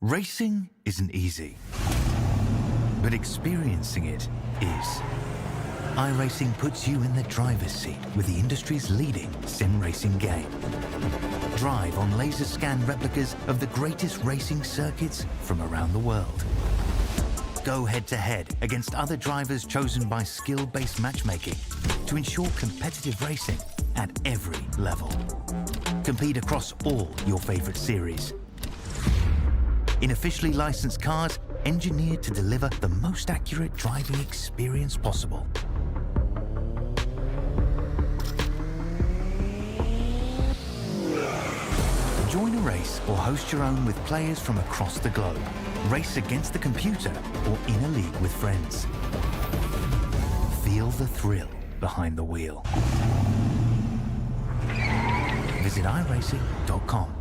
Racing isn't easy, but experiencing it is. iRacing puts you in the driver's seat with the industry's leading sim racing game. Drive on laser scan replicas of the greatest racing circuits from around the world. Go head-to-head against other drivers chosen by skill-based matchmaking to ensure competitive racing at every level. Compete across all your favorite series. In officially licensed cars, engineered to deliver the most accurate driving experience possible. Join a race or host your own with players from across the globe. Race against the computer or in a league with friends. Feel the thrill behind the wheel. Visit iRacing.com.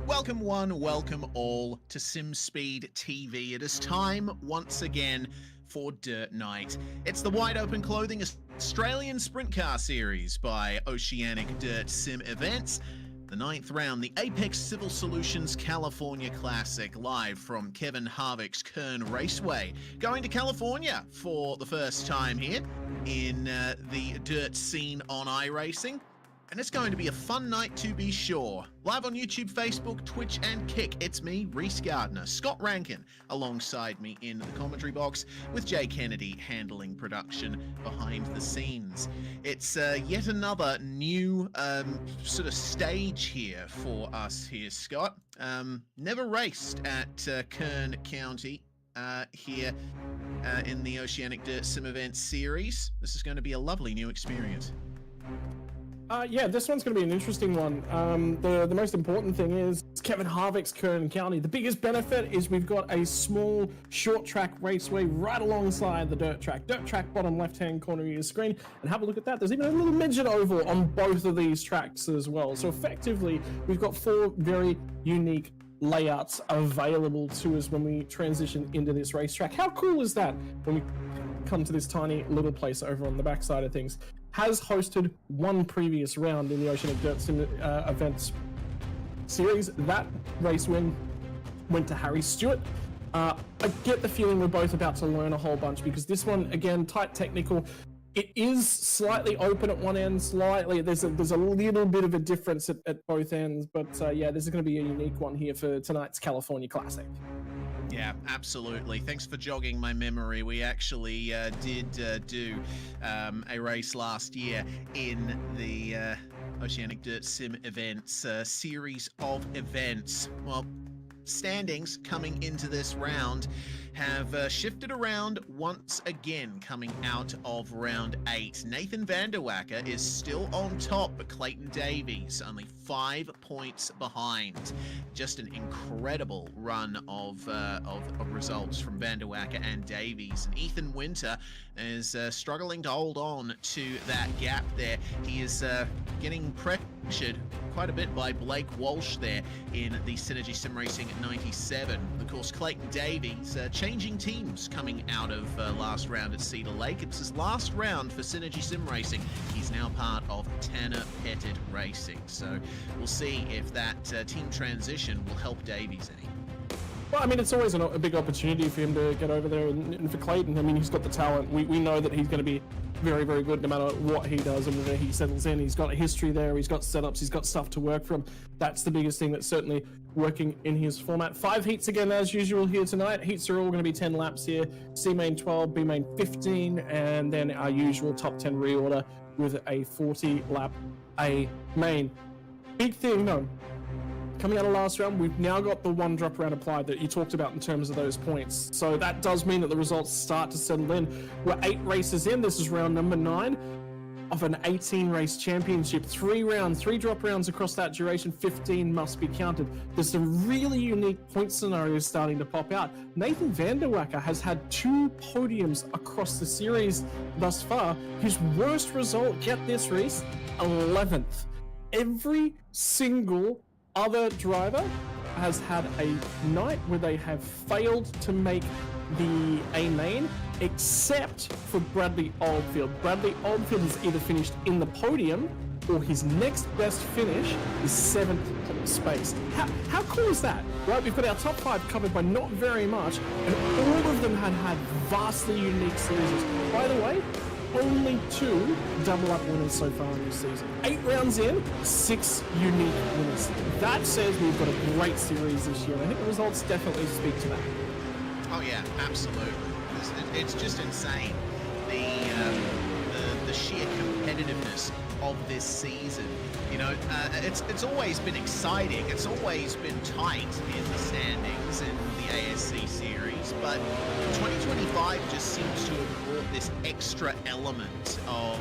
Welcome one, welcome all to SimSpeed TV. It is time once again for Dirt Night. It's the wide open clothing Australian Sprint Car Series by Oceanic Dirt Sim Events. The 9th round, the Apex Civil Solutions California Classic, live from Kevin Harvick's Kern Raceway. Going to California for the first time here in the dirt scene on iRacing. And it's going to be a fun night to be sure. Live on YouTube, Facebook, Twitch, and Kick, it's me, Reese Gardner, Scott Rankin, alongside me in the commentary box, with Jay Kennedy handling production behind the scenes. It's yet another new sort of stage here for us here, Scott. Never raced at Kern County here in the Oceanic Dirt Sim Events series. This is going to be a lovely new experience. Yeah, this one's going to be an interesting one. The most important thing is Kevin Harvick's Kern County. The biggest benefit is we've got a small short track raceway right alongside the dirt track. Dirt track, bottom left-hand corner of your screen. And have a look at that. There's even a little midget oval on both of these tracks as well. So effectively, we've got 4 very unique layouts available to us when we transition into this racetrack. How cool is that when we come to this tiny little place over on the backside of things? Has hosted one previous round in the Oceanic Dirt Sim Events series. That race win went to Harry Stewart. I get the feeling we're both about to learn a whole bunch, because this one, again, tight technical. It is slightly open at one end, slightly. There's a little bit of a difference at both ends, but yeah, this is going to be a unique one here for tonight's California Classic. Yeah, absolutely. Thanks for jogging my memory. We actually did do a race last year in the Oceanic Dirt Sim events, series of events. Well, standings coming into this round have shifted around once again coming out of round 8. Nathan Vanderwacker is still on top, but Clayton Davies only 5 points behind. Just an incredible run of results from Vanderwacker and Davies. And Ethan Winter is struggling to hold on to that gap there. He is getting pressured quite a bit by Blake Walsh there in the Synergy Sim Racing 97. Of course, Clayton Davies changing teams coming out of last round at Cedar Lake. It's his last round for Synergy Sim Racing. He's now part of Tanner Pettit Racing. So we'll see if that team transition will help Davies any. Well, I mean, it's always a big opportunity for him to get over there, and for Clayton, I mean, he's got the talent. We know that he's going to be very, very good no matter what he does and where he settles in. He's got a history there, he's got setups, he's got stuff to work from. That's the biggest thing that's certainly working in his format. 5 heats again, as usual, here tonight. Heats are all going to be 10 laps here. C main 12, B main 15, and then our usual top 10 reorder with a 40-lap A main. Big thing, though. Coming out of last round, we've now got the 1 drop round applied that you talked about in terms of those points. So that does mean that the results start to settle in. We're 8 races in. This is round number 9 of an 18 race championship. 3 rounds, 3 drop rounds across that duration. 15 must be counted. There's some really unique point scenarios starting to pop out. Nathan Vanderwacker has had 2 podiums across the series thus far. His worst result, get this, Reese, 11th. Every single other driver has had a night where they have failed to make the A main, except for Bradley Oldfield. Bradley Oldfield has either finished in the podium or his next best finish is 7th space. How cool is that? Right, we've got our top 5 covered by not very much, and all of them had vastly unique series. By the way, only 2 double-up winners so far in this season. 8 rounds in, 6 unique winners. That says we've got a great series this year, and I think the results definitely speak to that. Oh yeah, absolutely. It's just insane. The sheer competitiveness of this season. You know, it's always been exciting. It's always been tight in the standings in the ASC series, but 2025 just seems to have brought this extra element of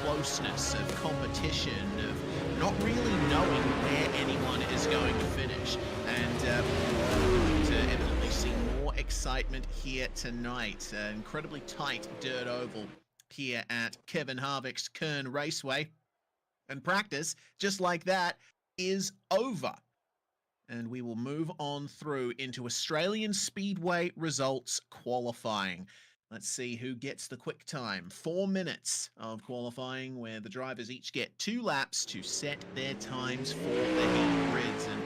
closeness, of competition, of not really knowing where anyone is going to finish, and to evidently see more excitement here tonight. Incredibly tight dirt oval here at Kevin Harvick's Kern Raceway. And practice, just like that, is over. And we will move on through into Australian Speedway results qualifying. Let's see who gets the quick time. 4 minutes of qualifying where the drivers each get 2 laps to set their times for the heat grids. And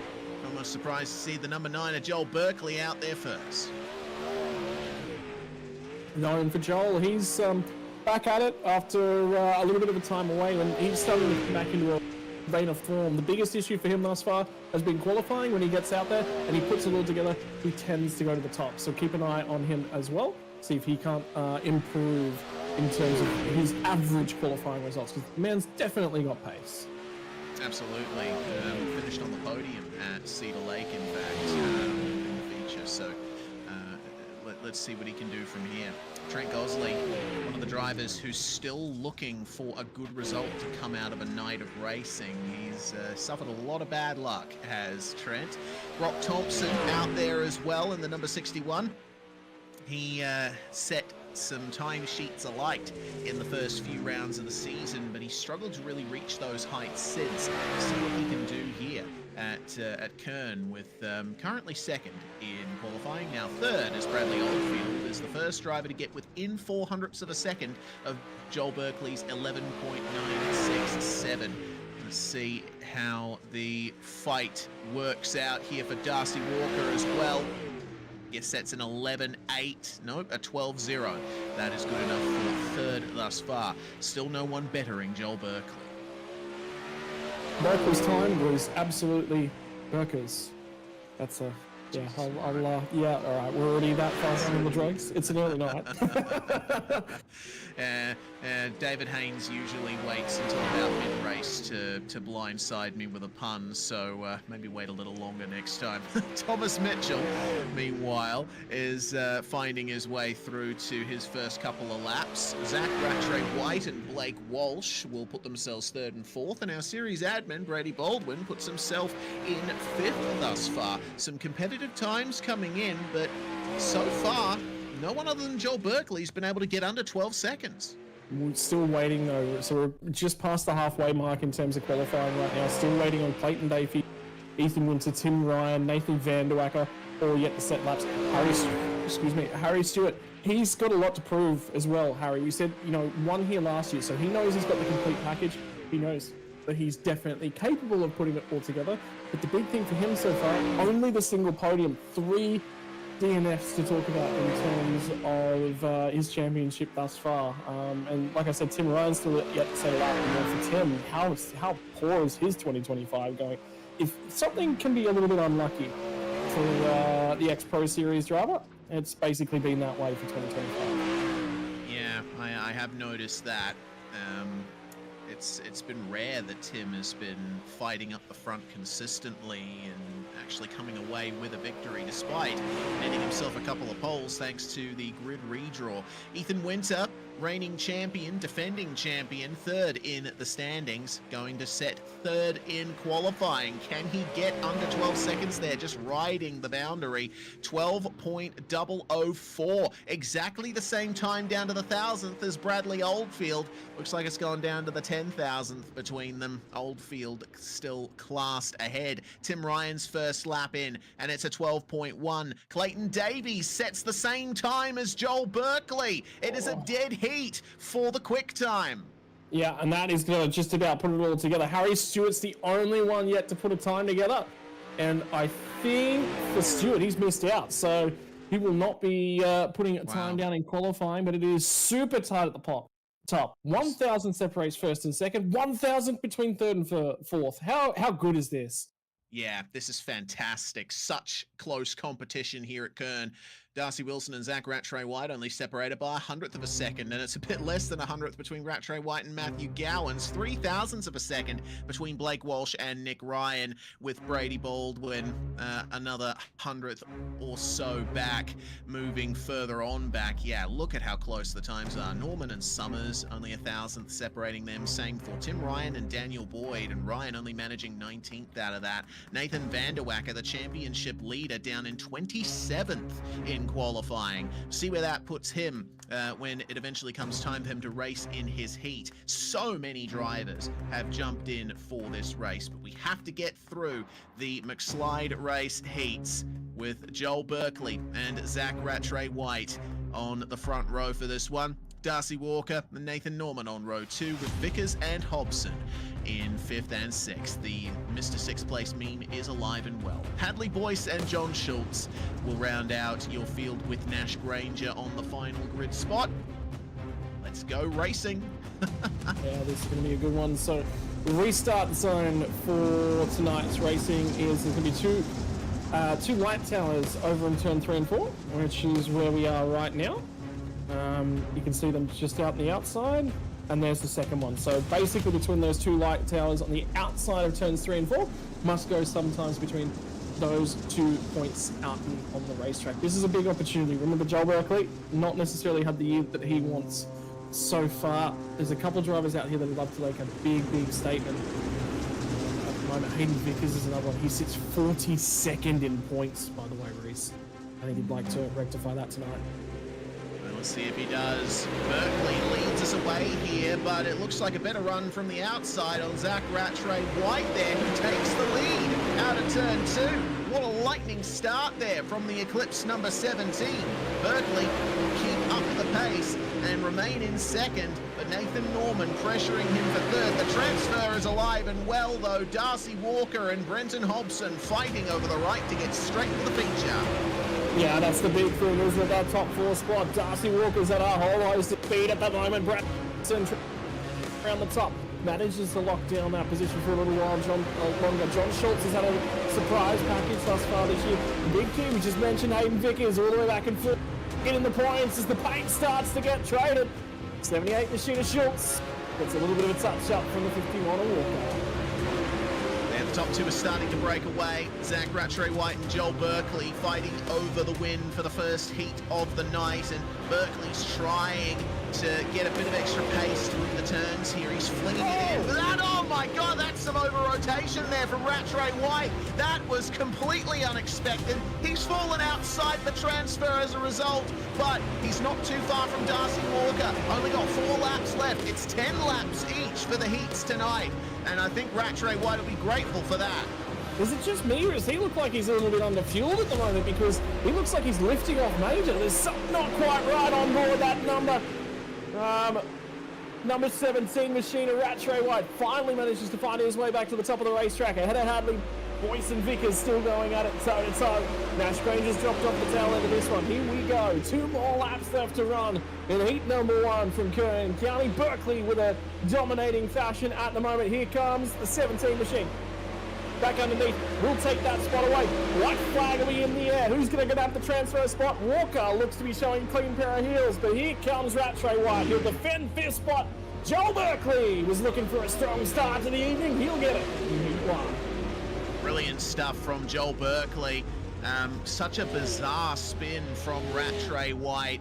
almost surprised to see the number 9 of Joel Berkeley out there first. 9 for Joel. He's back at it after a little bit of a time away, and he's starting to come back into a vein of form. The biggest issue for him thus far has been qualifying. When he gets out there and he puts it all together, he tends to go to the top. So keep an eye on him as well. See if he can't improve in terms of his average qualifying results, because the man's definitely got pace. Absolutely. Finished on the podium at Cedar Lake, in fact, in the feature. So let's see what he can do from here. Trent Gosley, one of the drivers who's still looking for a good result to come out of a night of racing. He's suffered a lot of bad luck, has Trent. Brock Thompson out there as well in the number 61. He set some timesheets alight in the first few rounds of the season, but he struggled to really reach those heights since. See what he can do here at Kern, with currently 2nd in qualifying. Now 3rd is Bradley Oldfield, is the first driver to get within 0.04 of a second of Joel Berkeley's 11.967. Let's see how the fight works out here for Darcy Walker as well. He sets an 11.8, no, a 12.0. That is good enough for 3rd thus far. Still no one bettering Joel Berkeley. Berkeley's time was absolutely Berkeley's. That's a Yeah, yeah, all right, we're already that far on the drugs. It's an early night. David Haynes usually waits until about mid-race to blindside me with a pun, so maybe wait a little longer next time. Thomas Mitchell, meanwhile, is finding his way through to his first couple of laps. Zach Rattray-White and Blake Walsh will put themselves third and fourth, and our series admin, Brady Baldwin, puts himself in fifth thus far. Some competitive times coming in, but so far, no one other than Joel Berkeley's been able to get under 12 seconds. We're still waiting though, so we're just past the halfway mark in terms of qualifying right now. Still waiting on Clayton Davey, Ethan Winter, Tim Ryan, Nathan Vanderwacker, all yet to set laps. Harry Stewart, he's got a lot to prove as well, Harry. We said, won here last year, so he knows he's got the complete package. He knows that he's definitely capable of putting it all together. But the big thing for him so far, only the single podium, 3 DNFs to talk about in terms of his championship thus far. And like I said, Tim Ryan's still yet to set it up. And for Tim, how poor is his 2025 going? If something can be a little bit unlucky for the X-Pro Series driver, it's basically been that way for 2025. Yeah, I have noticed that. It's been rare that Tim has been fighting up the front consistently and actually coming away with a victory despite netting himself a couple of poles thanks to the grid redraw. Ethan Winter, reigning champion, defending champion, third in the standings, going to set third in qualifying. Can he get under 12 seconds there, just riding the boundary? 12.004, exactly the same time down to the 1,000th as Bradley Oldfield. Looks like it's gone down to the 10,000th between them. Oldfield still classed ahead. Tim Ryan's first lap in, and it's a 12.1. Clayton Davies sets the same time as Joel Berkeley. It is a dead heat for the quick time. Yeah, and that is going to just about put it all together. Harry Stewart's the only one yet to put a time together. And I think for Stewart, he's missed out. So he will not be putting a time down in qualifying, but it is super tight at the top. 1,000 separates first and second, 1,000 between third and fourth. How good is this? Yeah, this is fantastic. Such close competition here at Kern. Darcy Wilson and Zach Rattray-White only separated by 100th of a second, and it's a bit less than 100th between Rattray-White and Matthew Gowans. 0.03 of a second between Blake Walsh and Nick Ryan, with Brady Baldwin another 100th or so back, moving further on back. Yeah, look at how close the times are. Norman and Summers only 1,000th separating them. Same for Tim Ryan and Daniel Boyd, and Ryan only managing 19th out of that. Nathan Vanderwacker, the championship leader, down in 27th in qualifying. See where that puts him when it eventually comes time for him to race in his heat. So many drivers have jumped in for this race, but we have to get through the McSlide race heats with Joel Berkeley and Zach Rattray-White on the front row for this one. Darcy Walker and Nathan Norman on row 2, with Vickers and Hobson in 5th and 6th. The Mr. 6th place meme is alive and well. Hadley Boyce and John Schultz will round out your field with Nash Granger on the final grid spot. Let's go racing. Yeah, this is going to be a good one. So the restart zone for tonight's racing is there's going to be two light towers over in turn 3 and 4, which is where we are right now. You can see them just out on the outside, and there's the second one. So basically between those two light towers on the outside of turns 3 and 4 must go sometimes between those 2 points out on the racetrack. This is a big opportunity. Remember, Joel Berkeley not necessarily had the year that he wants so far. There's a couple of drivers out here that would love to make a big statement. At the moment, Hayden Vickers is another one. He sits 42nd in points, by the way, Reese. I think he'd like to rectify that tonight. Let's see if he does. Berkeley leads us away here, but it looks like a better run from the outside on Zach Rattray-White there, who takes the lead out of turn 2. What a lightning start there from the Eclipse number 17. Berkeley will keep up the pace and remain in second, but Nathan Norman pressuring him for third. The transfer is alive and well, though. Darcy Walker and Brenton Hobson fighting over the right to get straight to the feature. Yeah, that's the big thing, isn't it? That top 4 spot. Darcy Walker's at our whole high speed at the moment. Brenton around the top. manages to lock down that position for a little while longer. John Schultz has had a surprise package thus far this year. The big two, we just mentioned Hayden Vickers all the way back and forth, getting the points as the paint starts to get traded. 78 Machina Schultz gets a little bit of a touch up from the 51 Walker. And the top two are starting to break away. Zach Rattray-White and Joel Berkeley fighting over the win for the first heat of the night, and Berkeley's trying to get a bit of extra pace through the turns here. He's flinging it in. Oh my God, that's some over-rotation there from Rattray-White. That was completely unexpected. He's fallen outside the transfer as a result, but he's not too far from Darcy Walker. Only got 4 laps left. It's 10 laps each for the heats tonight, and I think Rattray-White will be grateful for that. Is it just me, or does he look like he's a little bit under-fueled at the moment? Because he looks like he's lifting off major. There's something not quite right on board that number. Number 17, Machina Rattray-White, finally manages to find his way back to the top of the racetrack. Ahead of Hadley, Boyce and Vickers still going at it toe-to-toe. Nash Granger's dropped off the tail end of this one. Here we go. 2 more laps left to run in heat number 1 from Kern County. Berkeley with a dominating fashion at the moment. Here comes the 17 machine. Back underneath, we'll take that spot away. White flag will be in the air. Who's going to grab the transfer spot? Walker looks to be showing clean pair of heels, but here comes Rattray-White. He'll defend 5th spot. Joel Berkeley was looking for a strong start to the evening. He'll get it in heat 1. Brilliant stuff from Joel Berkeley. Such a bizarre spin from Rattray-White.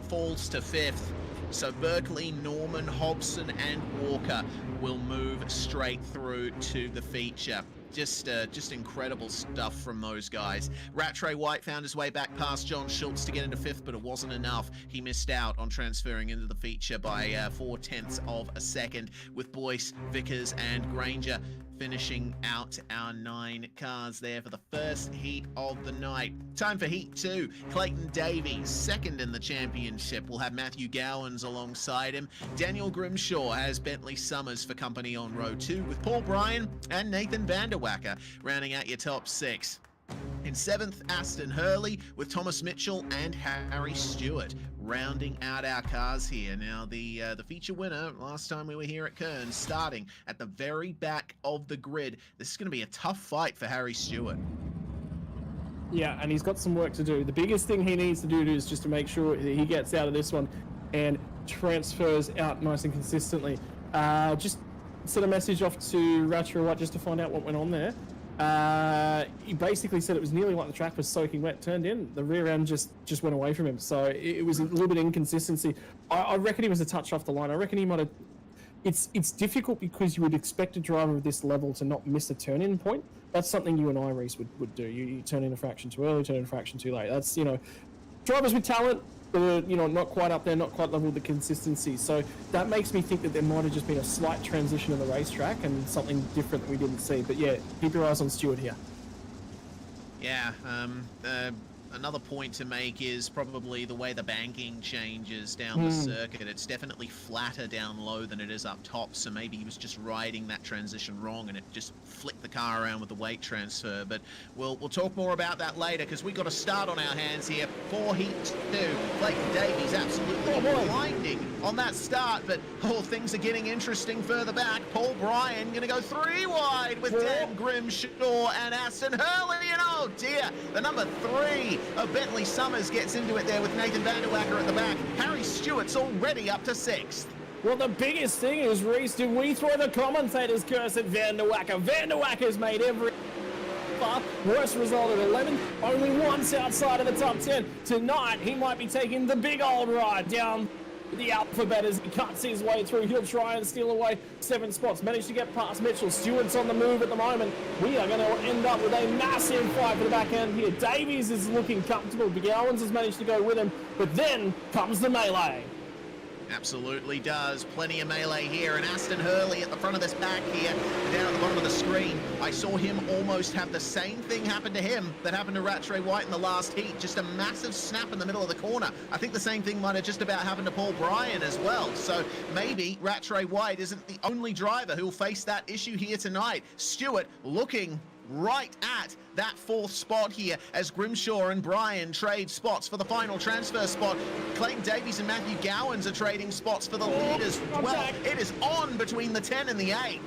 Falls to 5th. So Berkeley, Norman, Hobson and Walker will move straight through to the feature. Just incredible stuff from those guys. Rattray-White found his way back past John Schultz to get into 5th, but it wasn't enough. He missed out on transferring into the feature by 0.4 of a second, with Boyce, Vickers and Granger finishing out our 9 cars there for the first heat of the night. Time for heat 2. Clayton Davies, second in the championship. We'll have Matthew Gowans alongside him. Daniel Grimshaw has Bentley Summers for company on row 2, with Paul Bryan and Nathan Vanderwacker rounding out your top 6. In 7th, Aston Hurley, with Thomas Mitchell and Harry Stewart rounding out our cars here. Now, the feature winner last time we were here at Kern, starting at the very back of the grid. This is going to be a tough fight for Harry Stewart. Yeah, and he's got some work to do. The biggest thing he needs to do is just to make sure that he gets out of this one and transfers out nice and consistently. Just sent a message off to Rattray-White just to find out what went on there. He basically said it was nearly like the track was soaking wet, turned in. The rear end just went away from him. So it was a little bit of inconsistency. I reckon he was a touch off the line. I reckon he might have... It's difficult because you would expect a driver of this level to not miss a turn-in point. That's something you and iRacing would do. You turn in a fraction too early, turn in a fraction too late. That's, drivers with talent, but not quite up there, not quite level with the consistency. So that makes me think that there might have just been a slight transition in the racetrack and something different that we didn't see. But yeah, keep your eyes on Stewart here. Yeah, another point to make is probably the way the banking changes down the circuit. It's definitely flatter down low than it is up top, so maybe he was just riding that transition wrong and it just flicked the car around with the weight transfer. But we'll talk more about that later, because we've got a start on our hands here for Heat 2. Clayton Davies absolutely blinding on that start, but things are getting interesting further back. Paul Bryan going to go 3 wide with Dan Grimshaw and Aston Hurley, and oh dear, the number 3 of Bentley Summers gets into it there with Nathan Vanderwacker at the back. Harry Stewart's already up to 6th. Well, the biggest thing is, Reese, did we throw the commentator's curse at Vanderwacker? Vanderwacker's made every worst result at 11, only once outside of the top 10. Tonight, he might be taking the big old ride down the alphabet as he cuts his way through. He'll try and steal away 7 spots. Managed to get past Mitchell. Stewart's on the move at the moment. We are going to end up with a massive fight for the back end here. Davies is looking comfortable. Big Owens has managed to go with him, but then comes the melee. Absolutely does. Plenty of melee here, and Aston Hurley at the front of this pack here, down at the bottom of the screen. I saw him almost have the same thing happen to him that happened to Rattray-White in the last heat. Just a massive snap in the middle of the corner. I think the same thing might have just about happened to Paul Bryan as well. So maybe Rattray-White isn't the only driver who will face that issue here tonight. Stewart looking right at that 4th spot here as Grimshaw and Bryan trade spots for the final transfer spot. Clayton Davies and Matthew Gowans are trading spots for the leaders. Well, it is on between the 10 and the 8.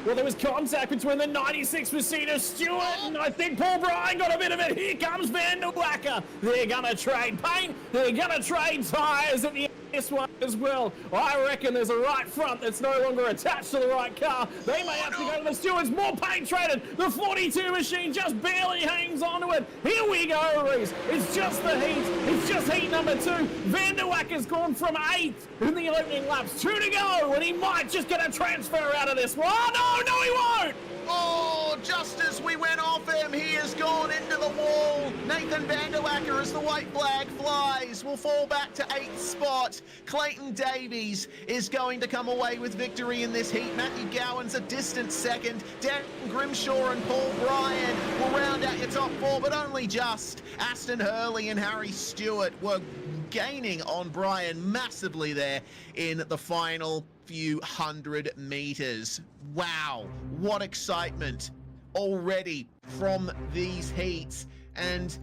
Well, there was contact between the 96 Mercedes Stewart, and I think Paul Bryan got a bit of it. Here comes Van der Wacker. They're going to trade paint. They're going to trade tyres at the end of this one as well. I reckon there's a right front that's no longer attached to the right car. They may have to go to the Stewarts. More paint traded. The 42 machine just barely hangs onto it. Here we go, Reese. It's just the heat. It's just heat number 2. Van der Wacker's gone from 8th in the opening laps. 2 to go, and he might just get a transfer out of this one. Oh, no, he won't! Oh, just as we went off him, he has gone into the wall. Nathan Van der Wacker, as the white flag flies, will fall back to 8th spot. Clayton Davies is going to come away with victory in this heat. Matthew Gowans a distant 2nd. Darren Grimshaw and Paul Bryan will round out your top 4, but only just. Aston Hurley and Harry Stewart were gaining on Bryan massively there in the final few 100 meters. Wow, what excitement already from these heats, and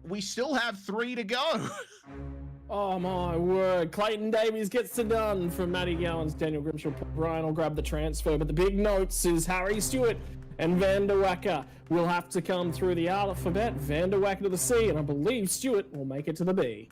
we still have 3 to go. Oh my word, Clayton Davies gets it done from Matty Gowans, Daniel Grimshaw, Paul Bryan will grab the transfer, but the big notes is Harry Stewart and Van der Wacker will have to come through the alphabet. Van der Wacker to the C, and I believe Stewart will make it to the B.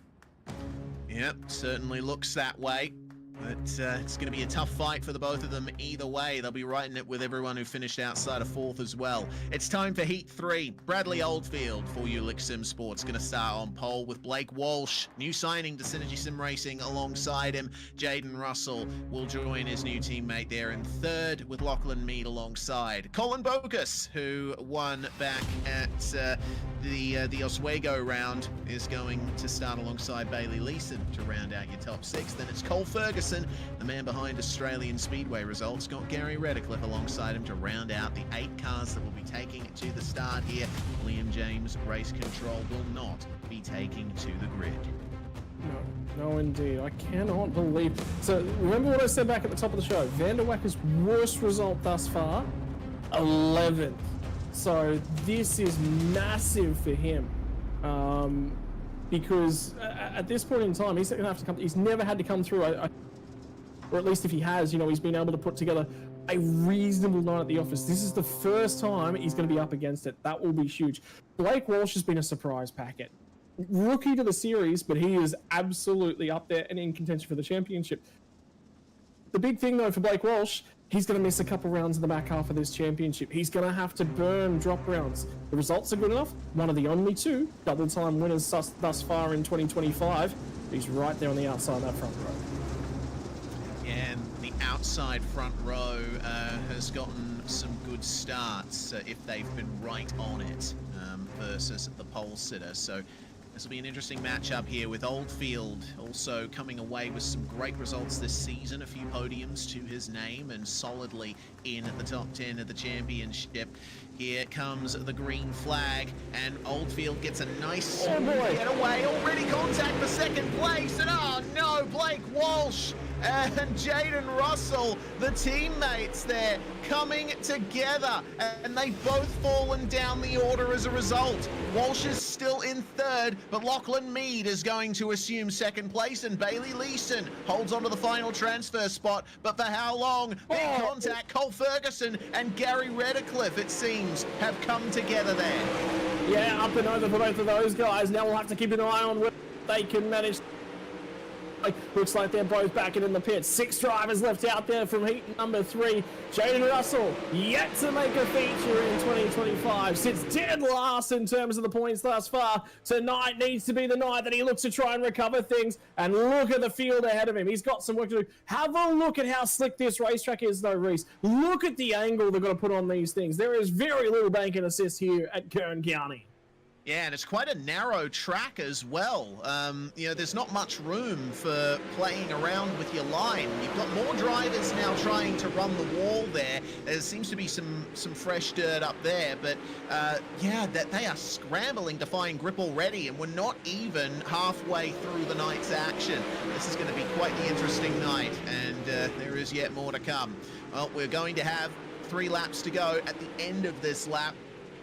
Yep, certainly looks that way. But it's going to be a tough fight for the both of them either way. They'll be right in it with everyone who finished outside of 4th as well. It's time for Heat 3. Bradley Oldfield for Ulick Sim Sports going to start on pole with Blake Walsh, new signing to Synergy Sim Racing alongside him. Jaden Russell will join his new teammate there in 3rd with Lachlan Mead alongside. Colin Bogus, who won back at the Oswego round, is going to start alongside Bailey Leeson to round out your top 6. Then it's Cole Ferguson, the man behind Australian Speedway results, got Gary Redcliffe alongside him to round out the 8 cars that will be taking it to the start here. Liam James Race Control will not be taking to the grid. No, indeed. I cannot believe. So, remember what I said back at the top of the show? Van der Wacker's worst result thus far? 11th. So, this is massive for him. Because at this point in time, he's going to have to come. He's never had to come through, or at least if he has, he's been able to put together a reasonable night at the office. This is the first time he's going to be up against it. That will be huge. Blake Walsh has been a surprise packet. Rookie to the series, but he is absolutely up there and in contention for the championship. The big thing, though, for Blake Walsh, he's going to miss a couple rounds in the back half of this championship. He's going to have to burn drop rounds. The results are good enough. One of the only 2 double-time winners thus far in 2025. He's right there on the outside of that front row. And the outside front row has gotten some good starts if they've been right on it versus the pole sitter. So this will be an interesting matchup here with Oldfield also coming away with some great results this season, a few podiums to his name and solidly in the top 10 of the championship. Here comes the green flag, and Oldfield gets a nice getaway. Already contact for 2nd place, and oh no, Blake Walsh and Jaden Russell, the teammates there, coming together, and they've both fallen down the order as a result. Walsh is still in 3rd, but Lachlan Mead is going to assume 2nd place, and Bailey Leeson holds on to the final transfer spot, but for how long? Big contact, Cole Ferguson and Gary Redcliffe, it seems, have come together there. Yeah, up and over for both of those guys. Now we'll have to keep an eye on whether they can manage. Looks like they're both back in the pits. 6 drivers left out there from heat number 3. Jaden Russell yet to make a feature in 2025. Sits dead last in terms of the points thus far. Tonight needs to be the night that he looks to try and recover things. And look at the field ahead of him. He's got some work to do. Have a look at how slick this racetrack is, though, Reese. Look at the angle they've got to put on these things. There is very little bank and assist here at Kern County. Yeah, and it's quite a narrow track as well. There's not much room for playing around with your line. You've got more drivers now trying to run the wall there. There seems to be some fresh dirt up there, but that they are scrambling to find grip already, and we're not even halfway through the night's action. This is going to be quite the interesting night, and there is yet more to come. Well, we're going to have 3 laps to go at the end of this lap.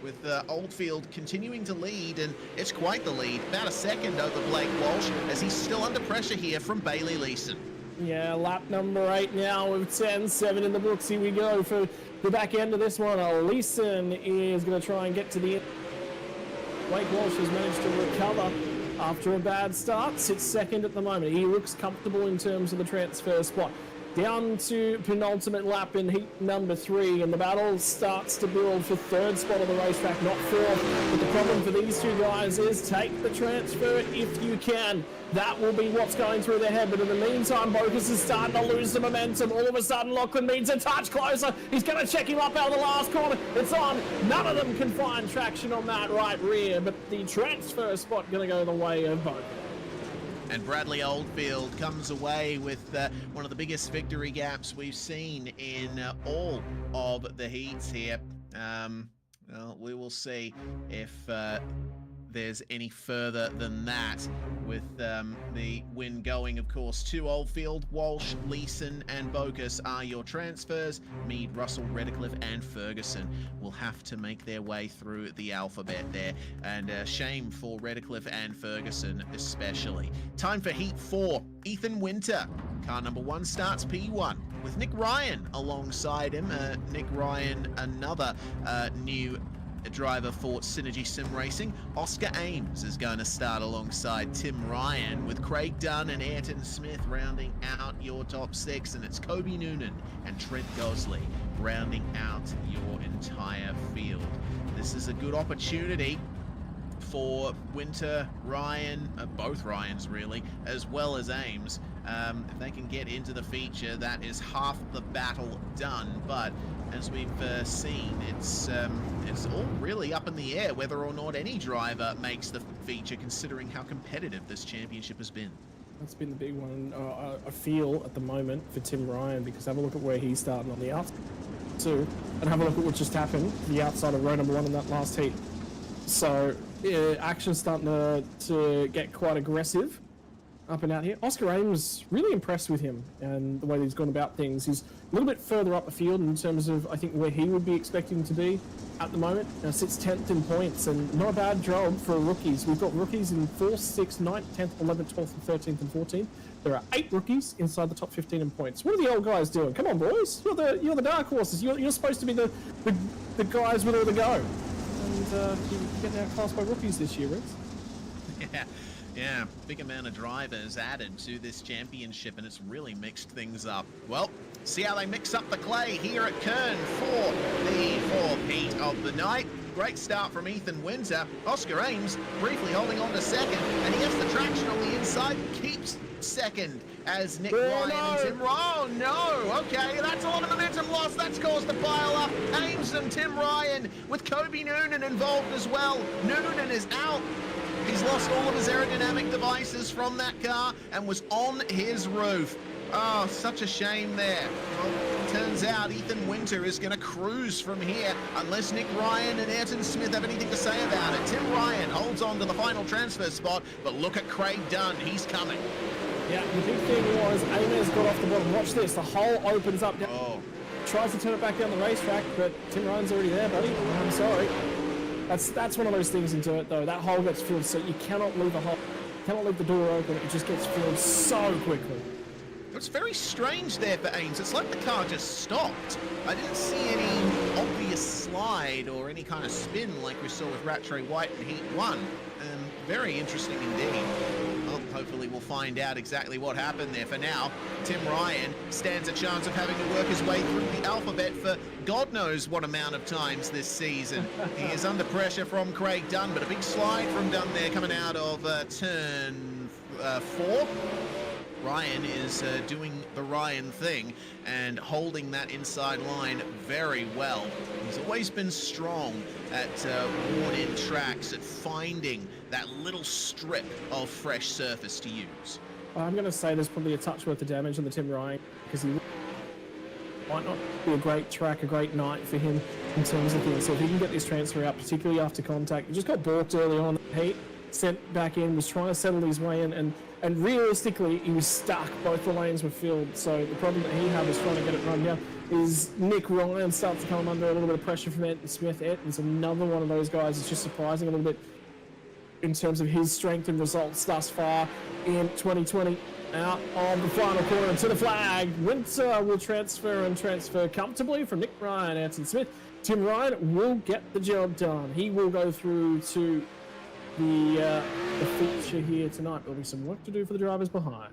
with Oldfield continuing to lead, and it's quite the lead. About a second over Blake Walsh, as he's still under pressure here from Bailey Leeson. Yeah, lap number 8 now with 10-7 in the books. Here we go for the back end of this one. Leeson is going to try and get to the end. Blake Walsh has managed to recover after a bad start. Sits second at the moment. He looks comfortable in terms of the transfer spot. Down to penultimate lap in heat number 3, and the battle starts to build for third spot on the racetrack, not fourth. But the problem for these two guys is take the transfer if you can. That will be what's going through their head. But in the meantime, Bokus is starting to lose the momentum. All of a sudden, Lachlan needs a touch closer. He's going to check him up out of the last corner. It's on. None of them can find traction on that right rear, but the transfer spot going to go the way of Bokus. And Bradley Oldfield comes away with one of the biggest victory gaps we've seen in all of the heats here. Well, we will see if there's any further than that, with the win going, of course, to Oldfield. Walsh, Leeson and Bokus are your transfers. Mead, Russell, Redcliffe and Ferguson will have to make their way through the alphabet there, and shame for Redcliffe and Ferguson especially. Time for Heat 4. Ethan Winter, car number 1, starts P1 with Nick Ryan alongside him. Nick Ryan, another new driver for Synergy Sim Racing. Oscar Ames is going to start alongside Tim Ryan, with Craig Dunn and Ayrton Smith rounding out your top 6, and it's Kobe Noonan and Trent Gosley rounding out your entire field. This is a good opportunity for Winter, Ryan, both Ryans really, as well as Ames. If they can get into the feature, that is half the battle done. But as we've seen, it's all really up in the air whether or not any driver makes the feature, considering how competitive this championship has been. That's been the big one, I feel, at the moment for Tim Ryan, because have a look at where he's starting on the outside too, and have a look at what just happened to the outside of row number 1 in that last heat. So yeah, action's starting to get quite aggressive up and out here. Oscar Ames, really impressed with him and the way that he's gone about things. He's a little bit further up the field in terms of, I think, where he would be expecting to be at the moment. Sits 10th in points, and not a bad job for rookies. We've got rookies in 4th, 6th, 9th, 10th, 11th, 12th, and 13th and 14th. There are 8 rookies inside the top 15 in points. What are the old guys doing? Come on, boys. You're the dark horses. You're supposed to be the guys with all the go. And you get outclassed by rookies this year, Reds. Yeah, big amount of drivers added to this championship, and it's really mixed things up. Well, see how they mix up the clay here at Kern for the 4th heat of the night. Great start from Ethan Winter. Oscar Ames briefly holding on to second, and he gets the traction on the inside and keeps second as Nick Ryan and Tim Ryan. Oh, no, okay, that's a lot of momentum lost. That's caused a pile up. Ames and Tim Ryan with Kobe Noonan involved as well. Noonan is out. He's lost all of his aerodynamic devices from that car and was on his roof. Oh, such a shame there. Well, turns out Ethan Winter is going to cruise from here unless Nick Ryan and Ayrton Smith have anything to say about it. Tim Ryan holds on to the final transfer spot, but look at Craig Dunn. He's coming. Yeah, the big thing was Ames got off the bottom. Watch this. The hole opens up. Oh. Tries to turn it back down the racetrack, but Tim Ryan's already there, buddy. I'm sorry. That's one of those things in dirt, though. That hole gets filled, so you cannot leave a hole. You cannot leave the door open. It just gets filled so quickly. It's very strange there for Ames. It's like the car just stopped. I didn't see any obvious slide or any kind of spin like we saw with Rattray White in Heat 1. Very interesting indeed. Well, hopefully we'll find out exactly what happened there. For now, Tim Ryan stands a chance of having to work his way through the alphabet for God knows what amount of times this season. He is under pressure from Craig Dunn, but a big slide from Dunn there coming out of turn 4. Ryan is doing the Ryan thing and holding that inside line very well. He's always been strong at worn-in tracks, at finding that little strip of fresh surface to use. I'm going to say there's probably a touch worth of damage on the Tim Ryan, because he might not be a great track, a great night for him in terms of things. So if he can get this transfer out, particularly after contact, he just got balked early on in the heat. sent back in, was trying to settle his way in, and realistically, he was stuck. Both the lanes were filled. So the problem that he had was trying to get it run down. Is Nick Ryan starts to come under a little bit of pressure from Ethan Smith. Etton's another one of those guys that's just surprising a little bit in terms of his strength and results thus far in 2020. Out on the final corner to the flag. Winter will transfer comfortably from Nick Ryan, Anton Smith. Tim Ryan will get the job done. He will go through to the feature here tonight. There'll be some work to do for the drivers behind.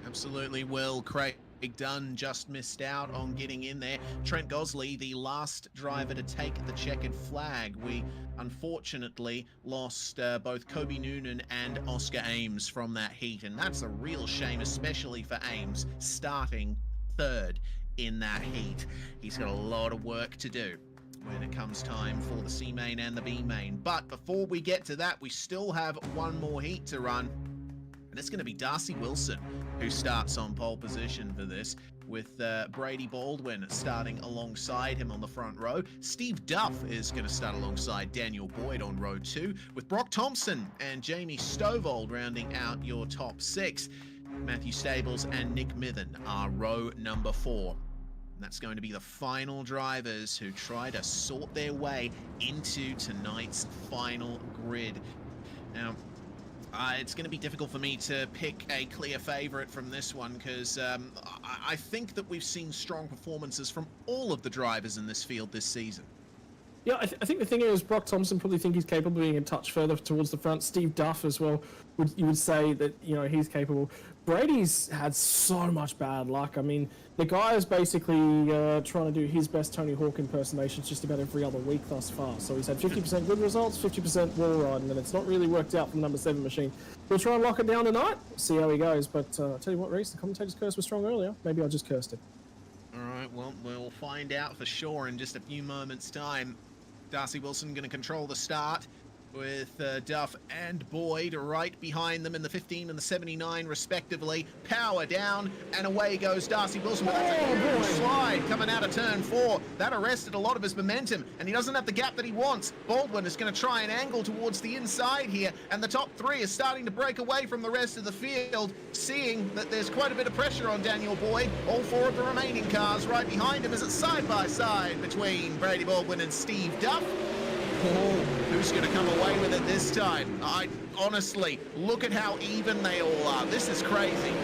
Absolutely will. Craig Dunn just missed out on getting in there. Trent Gosley, the last driver to take the checkered flag. We unfortunately lost both Kobe Noonan and Oscar Ames from that heat, and that's a real shame, especially for Ames, starting third in that heat. He's got a lot of work to do when it comes time for the C main and the B main. But before we get to that, we still have one more heat to run. And it's going to be Darcy Wilson who starts on pole position for this, with Brady Baldwin starting alongside him on the front row. Steve Duff is going to start alongside Daniel Boyd on row 2, with Brock Thompson and Jamie Stovall rounding out your top 6. Matthew Stables and Nick Mithen are row number 4. And that's going to be the final drivers who try to sort their way into tonight's final grid. Now, it's going to be difficult for me to pick a clear favorite from this one, because I think that we've seen strong performances from all of the drivers in this field this season. Yeah, I think the thing is, Brock Thompson probably think he's capable of being a touch further towards the front. Steve Duff as well, you would say that, you know, he's capable. Brady's had so much bad luck. I mean, the guy is basically trying to do his best Tony Hawk impersonations just about every other week thus far. So he's had 50% good results, 50% wall riding, and it's not really worked out for the number 7 machine. We'll try and lock it down tonight, see how he goes. But I'll tell you what, Reese, the commentator's curse was strong earlier. Maybe I just cursed it. All right, well, we'll find out for sure in just a few moments' time. Darcy Wilson going to control the start, with Duff and Boyd right behind them in the 15 and the 79 respectively. Power down, and away goes Darcy Wilson. But that's a huge slide coming out of turn 4. That arrested a lot of his momentum, and he doesn't have the gap that he wants. Baldwin is going to try and angle towards the inside here, and the top 3 is starting to break away from the rest of the field, seeing that there's quite a bit of pressure on Daniel Boyd. All 4 of the remaining cars right behind him as it's side by side between Brady Baldwin and Steve Duff. Oh, who's going to come away with it this time? Honestly, look at how even they all are. This is crazy.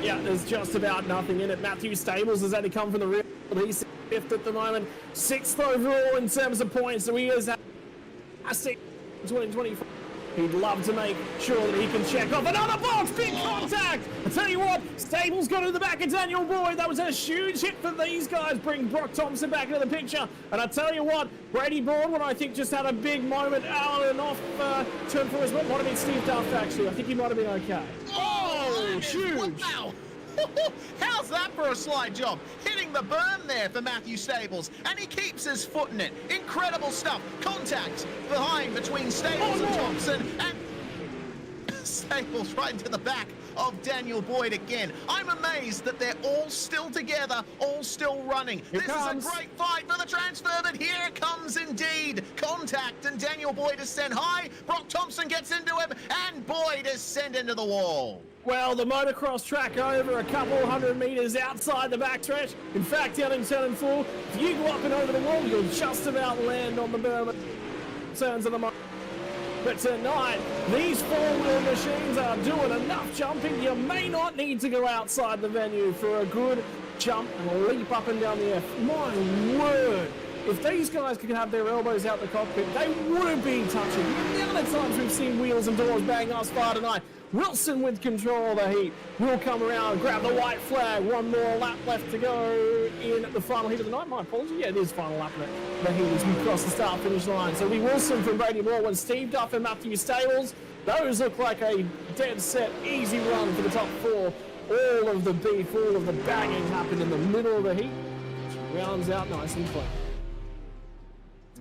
Yeah, there's just about nothing in it. Matthew Stables has only come from the rear. He's 5th at the moment, 6th overall in terms of points. So he is at 6 2024. He'd love to make sure that he can check off another box. Big contact. I tell you what, Stables got to the back of Daniel Boyd. That was a huge hit for these guys. Bring Brock Thompson back into the picture. And I tell you what, Brady Baldwin, I think, just had a big moment out and off turn for his. Might have been Steve Duff, actually. I think he might have been okay. Oh, huge. Wow. How's that for a slide job? Hitting the berm there for Matthew Stables, and he keeps his foot in it. Incredible stuff. Contact behind between Stables and Thompson, and Stables right into the back of Daniel Boyd again. I'm amazed that they're all still together, all still running. This is a great fight for the transfer, but here it comes indeed. Contact, and Daniel Boyd is sent high. Brock Thompson gets into him, and Boyd is sent into the wall. Well, the motocross track over a couple hundred meters outside the backstretch. In fact, down in turn 4, if you go up and over the wall, you'll just about land on the berm. Turns of the motor. But tonight, these 4-wheel machines are doing enough jumping. You may not need to go outside the venue for a good jump and a leap up and down the F. My word. If these guys could have their elbows out the cockpit, they wouldn't be touching. The amount of times we've seen wheels and doors bang thus far tonight. Wilson with control of the heat will come around, grab the white flag. One more lap left to go in the final heat of the night. My apologies. Yeah, it is final lap of the heat as we cross the start-finish line. So it'll be Wilson from Brady Baldwin, Steve Duff and Matthew Stables. Those look like a dead set, easy run for the top 4. All of the beef, all of the banging happened in the middle of the heat, which rounds out nice and clean.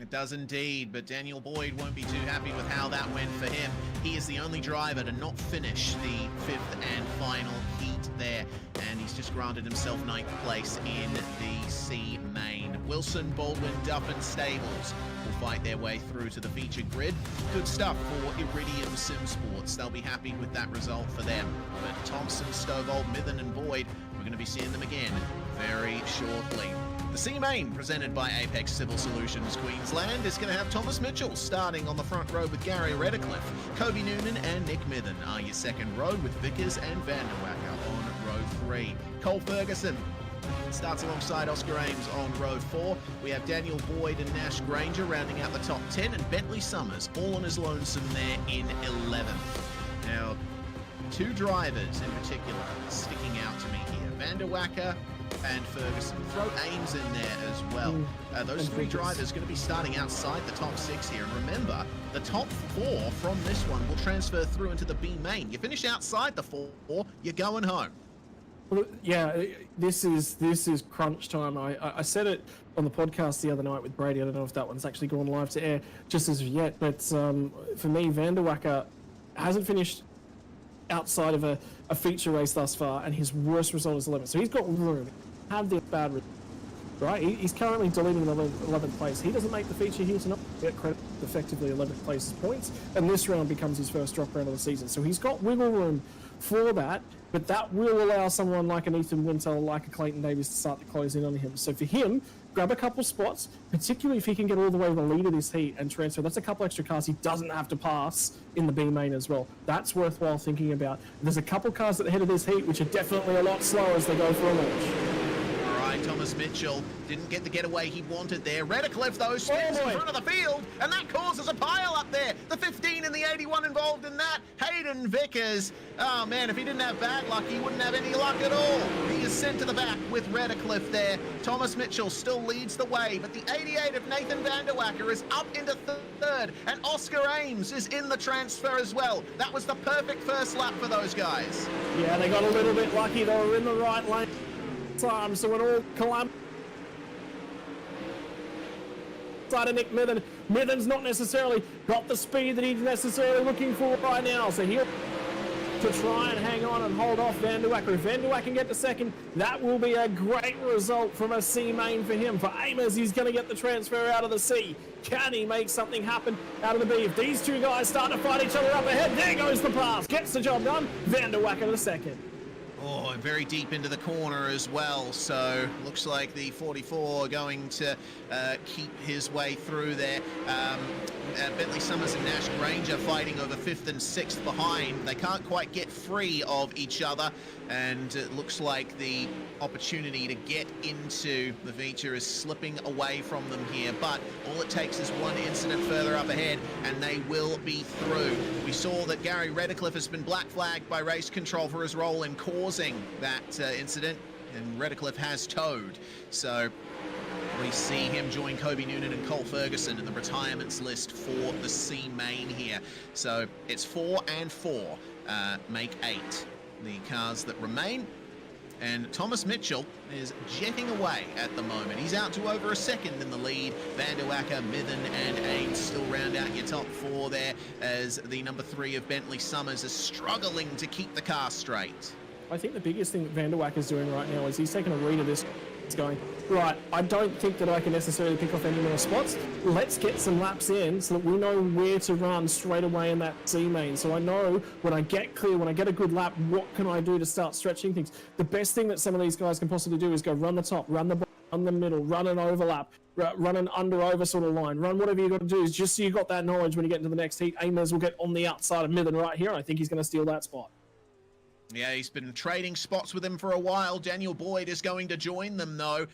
It does indeed, but Daniel Boyd won't be too happy with how that went for him. He is the only driver to not finish the 5th and final heat there, and he's just granted himself 9th place in the C main. Wilson, Baldwin, Duff and Stables will fight their way through to the feature grid. Good stuff for Iridium Sim Sports. They'll be happy with that result for them. But Thompson, Stovall, Mithen and Boyd, we're going to be seeing them again very shortly. The C-Main, presented by Apex Civil Solutions Queensland, is going to have Thomas Mitchell starting on the front row with Gary Redcliffe. Kobe Noonan and Nick Mithen are your second row, with Vickers and Vanderwacker on row 3. Cole Ferguson starts alongside Oscar Ames on row 4. We have Daniel Boyd and Nash Granger rounding out the top 10, and Bentley Summers all on his lonesome there in 11th. Now, two drivers in particular sticking out to me here. Vanderwacker and Ferguson. Throw Ames in there as well. Those three drivers going to be starting outside the top 6 here. And remember, the top 4 from this one will transfer through into the B main. You finish outside the 4, you're going home. Well, yeah, this is crunch time. I said it on the podcast the other night with Brady. I don't know if that one's actually gone live to air just as of yet. But for me, Vanderwacker hasn't finished outside of a feature race thus far, and his worst result is 11th. So he's got room. Have this bad result, right? He's currently deleting the 11th place. He doesn't make the feature here tonight. Get credit effectively 11th place's points, and this round becomes his first drop round of the season. So he's got wiggle room for that, but that will allow someone like an Ethan Winter, like a Clayton Davis to start to close in on him. So for him, grab a couple spots, particularly if he can get all the way to the lead of this heat and transfer. That's a couple extra cars he doesn't have to pass in the B main as well. That's worthwhile thinking about. There's a couple cars at the head of this heat which are definitely a lot slower as they go for a launch. Thomas Mitchell didn't get the getaway he wanted there. Redcliffe, though, spins in front of the field, and that causes a pile up there. The 15 and the 81 involved in that. Hayden Vickers, oh man, if he didn't have bad luck, he wouldn't have any luck at all. He is sent to the back with Redcliffe there. Thomas Mitchell still leads the way, but the 88 of Nathan Vanderwacker is up into third, and Oscar Ames is in the transfer as well. That was the perfect first lap for those guys. Yeah, they got a little bit lucky. They were in the right lane time, so when all Columbus side of Nick Mithen, Mithen's not necessarily got the speed that he's necessarily looking for right now, so he'll to try and hang on and hold off Vanderwacker. If Vanderwacker can get to second, that will be a great result from a C main for him. For Amos, he's going to get the transfer out of the C. Can he make something happen out of the B? If these two guys start to fight each other up ahead, there goes the pass. Gets the job done. Vanderwacker to second. Oh, and very deep into the corner as well, so looks like the 44 going to keep his way through there. Bentley Summers and Nash Granger fighting over 5th and 6th behind. They can't quite get free of each other, and it looks like the opportunity to get into the feature is slipping away from them here, but all it takes is one incident further up ahead and they will be through. We saw that Gary Redcliffe has been black flagged by race control for his role in causing that incident, and Redcliffe has towed. So we see him join Kobe Noonan and Cole Ferguson in the retirements list for the C main here. So it's 4 and 4, make 8 the cars that remain. And Thomas Mitchell is jetting away at the moment. He's out to over a second in the lead. Vanderwacker, Mithen and Ames still round out your top 4 there, as the number 3 of Bentley Summers is struggling to keep the car straight. I think the biggest thing that Vanderwacker's doing right now is he's taking a read of this. He's going, right, I don't think that I can necessarily pick off any more spots. Let's get some laps in so that we know where to run straight away in that C main. So I know when I get clear, when I get a good lap, what can I do to start stretching things? The best thing that some of these guys can possibly do is go run the top, run the bottom, run the middle, run an overlap, run an under-over sort of line, run whatever you got to do, is just so you got that knowledge when you get into the next heat. Amos will get on the outside of Mithen right here, and I think he's going to steal that spot. Yeah, he's been trading spots with him for a while. Daniel Boyd is going to join them, though.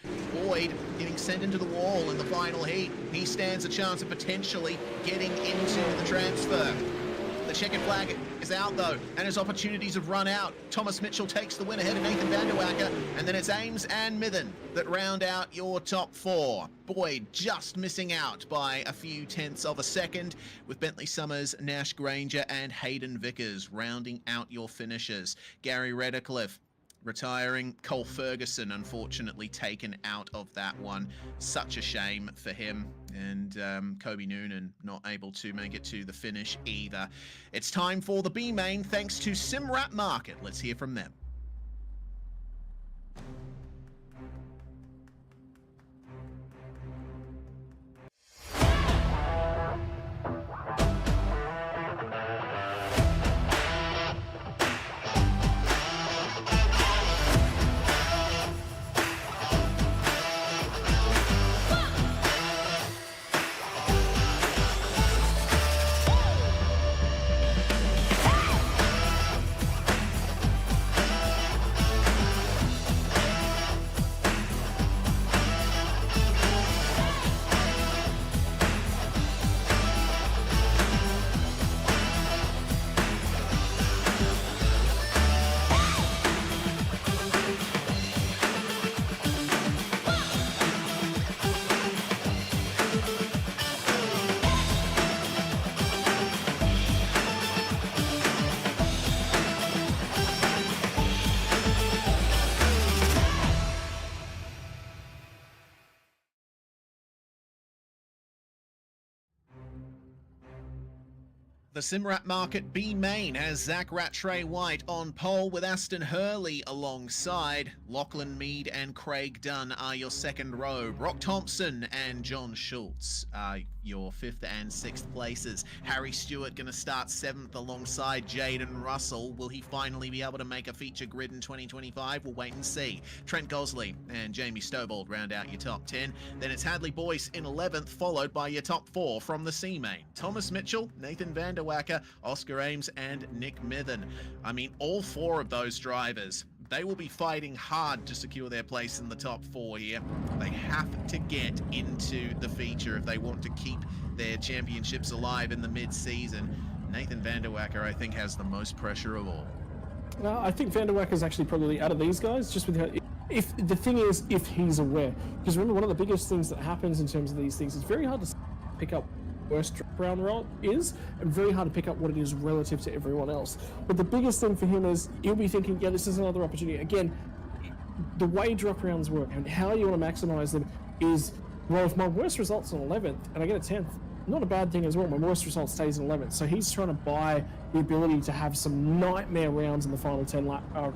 Boyd getting sent into the wall in the final heat. He stands a chance of potentially getting into the transfer. The checkered flag is out, though, and his opportunities have run out. Thomas Mitchell takes the win ahead of Nathan Vanderwacker, and then it's Ames and Mithen that round out your top 4. Boyd just missing out by a few tenths of a second, with Bentley Summers, Nash Granger and Hayden Vickers rounding out your finishers. Gary Redcliffe retiring. Cole Ferguson, unfortunately, taken out of that one. Such a shame for him. And Kobe Noonan not able to make it to the finish either. It's time for the B main, thanks to SimWrap Market. Let's hear from them. The Simrap Market B main has Zach Rattray White on pole with Aston Hurley alongside. Lachlan Mead and Craig Dunn are your second row. Brock Thompson and John Schultz are your 5th and 6th places. Harry Stewart going to start 7th alongside Jaden Russell. Will he finally be able to make a feature grid in 2025? We'll wait and see. Trent Gosley and Jamie Stowbold round out your top 10. Then it's Hadley Boyce in 11th, followed by your top 4 from the C main. Thomas Mitchell, Nathan Vanderwacker, Oscar Ames and Nick Mithen. I mean, all 4 of those drivers, they will be fighting hard to secure their place in the top 4 here. They have to get into the feature if they want to keep their championships alive in the mid-season. Nathan Vanderwacker, I think, has the most pressure of all. Well, I think Vanderwacker is actually probably out of these guys, just with how, if the thing is, if he's aware. Because remember, one of the biggest things that happens in terms of these things, it's very hard to pick up worst round roll is, and very hard to pick up what it is relative to everyone else. But the biggest thing for him is he'll be thinking, yeah, this is another opportunity. Again, the way drop rounds work and how you want to maximize them is, well, if my worst result's on 11th and I get a 10th, not a bad thing as well. My worst result stays in 11th. So he's trying to buy the ability to have some nightmare rounds in the final 10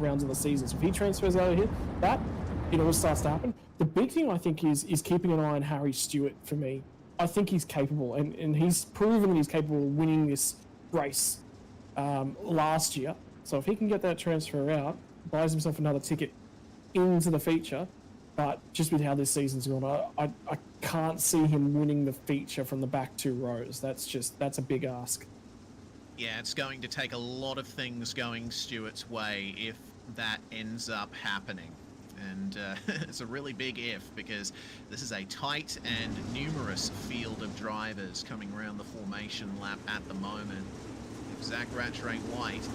rounds of the season. So if he transfers out of here, that, all starts to happen. The big thing I think is keeping an eye on Harry Stewart for me. I think he's capable, and he's proven that he's capable of winning this race last year. So if he can get that transfer out, buys himself another ticket into the feature, but just with how this season's gone, I can't see him winning the feature from the back 2 rows. That's a big ask. Yeah, it's going to take a lot of things going Stewart's way if that ends up happening. And it's a really big if, because this is a tight and numerous field of drivers coming around the formation lap at the moment. If Zach Rattray White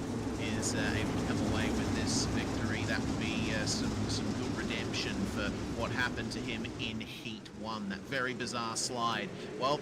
is able to come away with this victory, that would be some good redemption for what happened to him in Heat 1, that very bizarre slide. Well,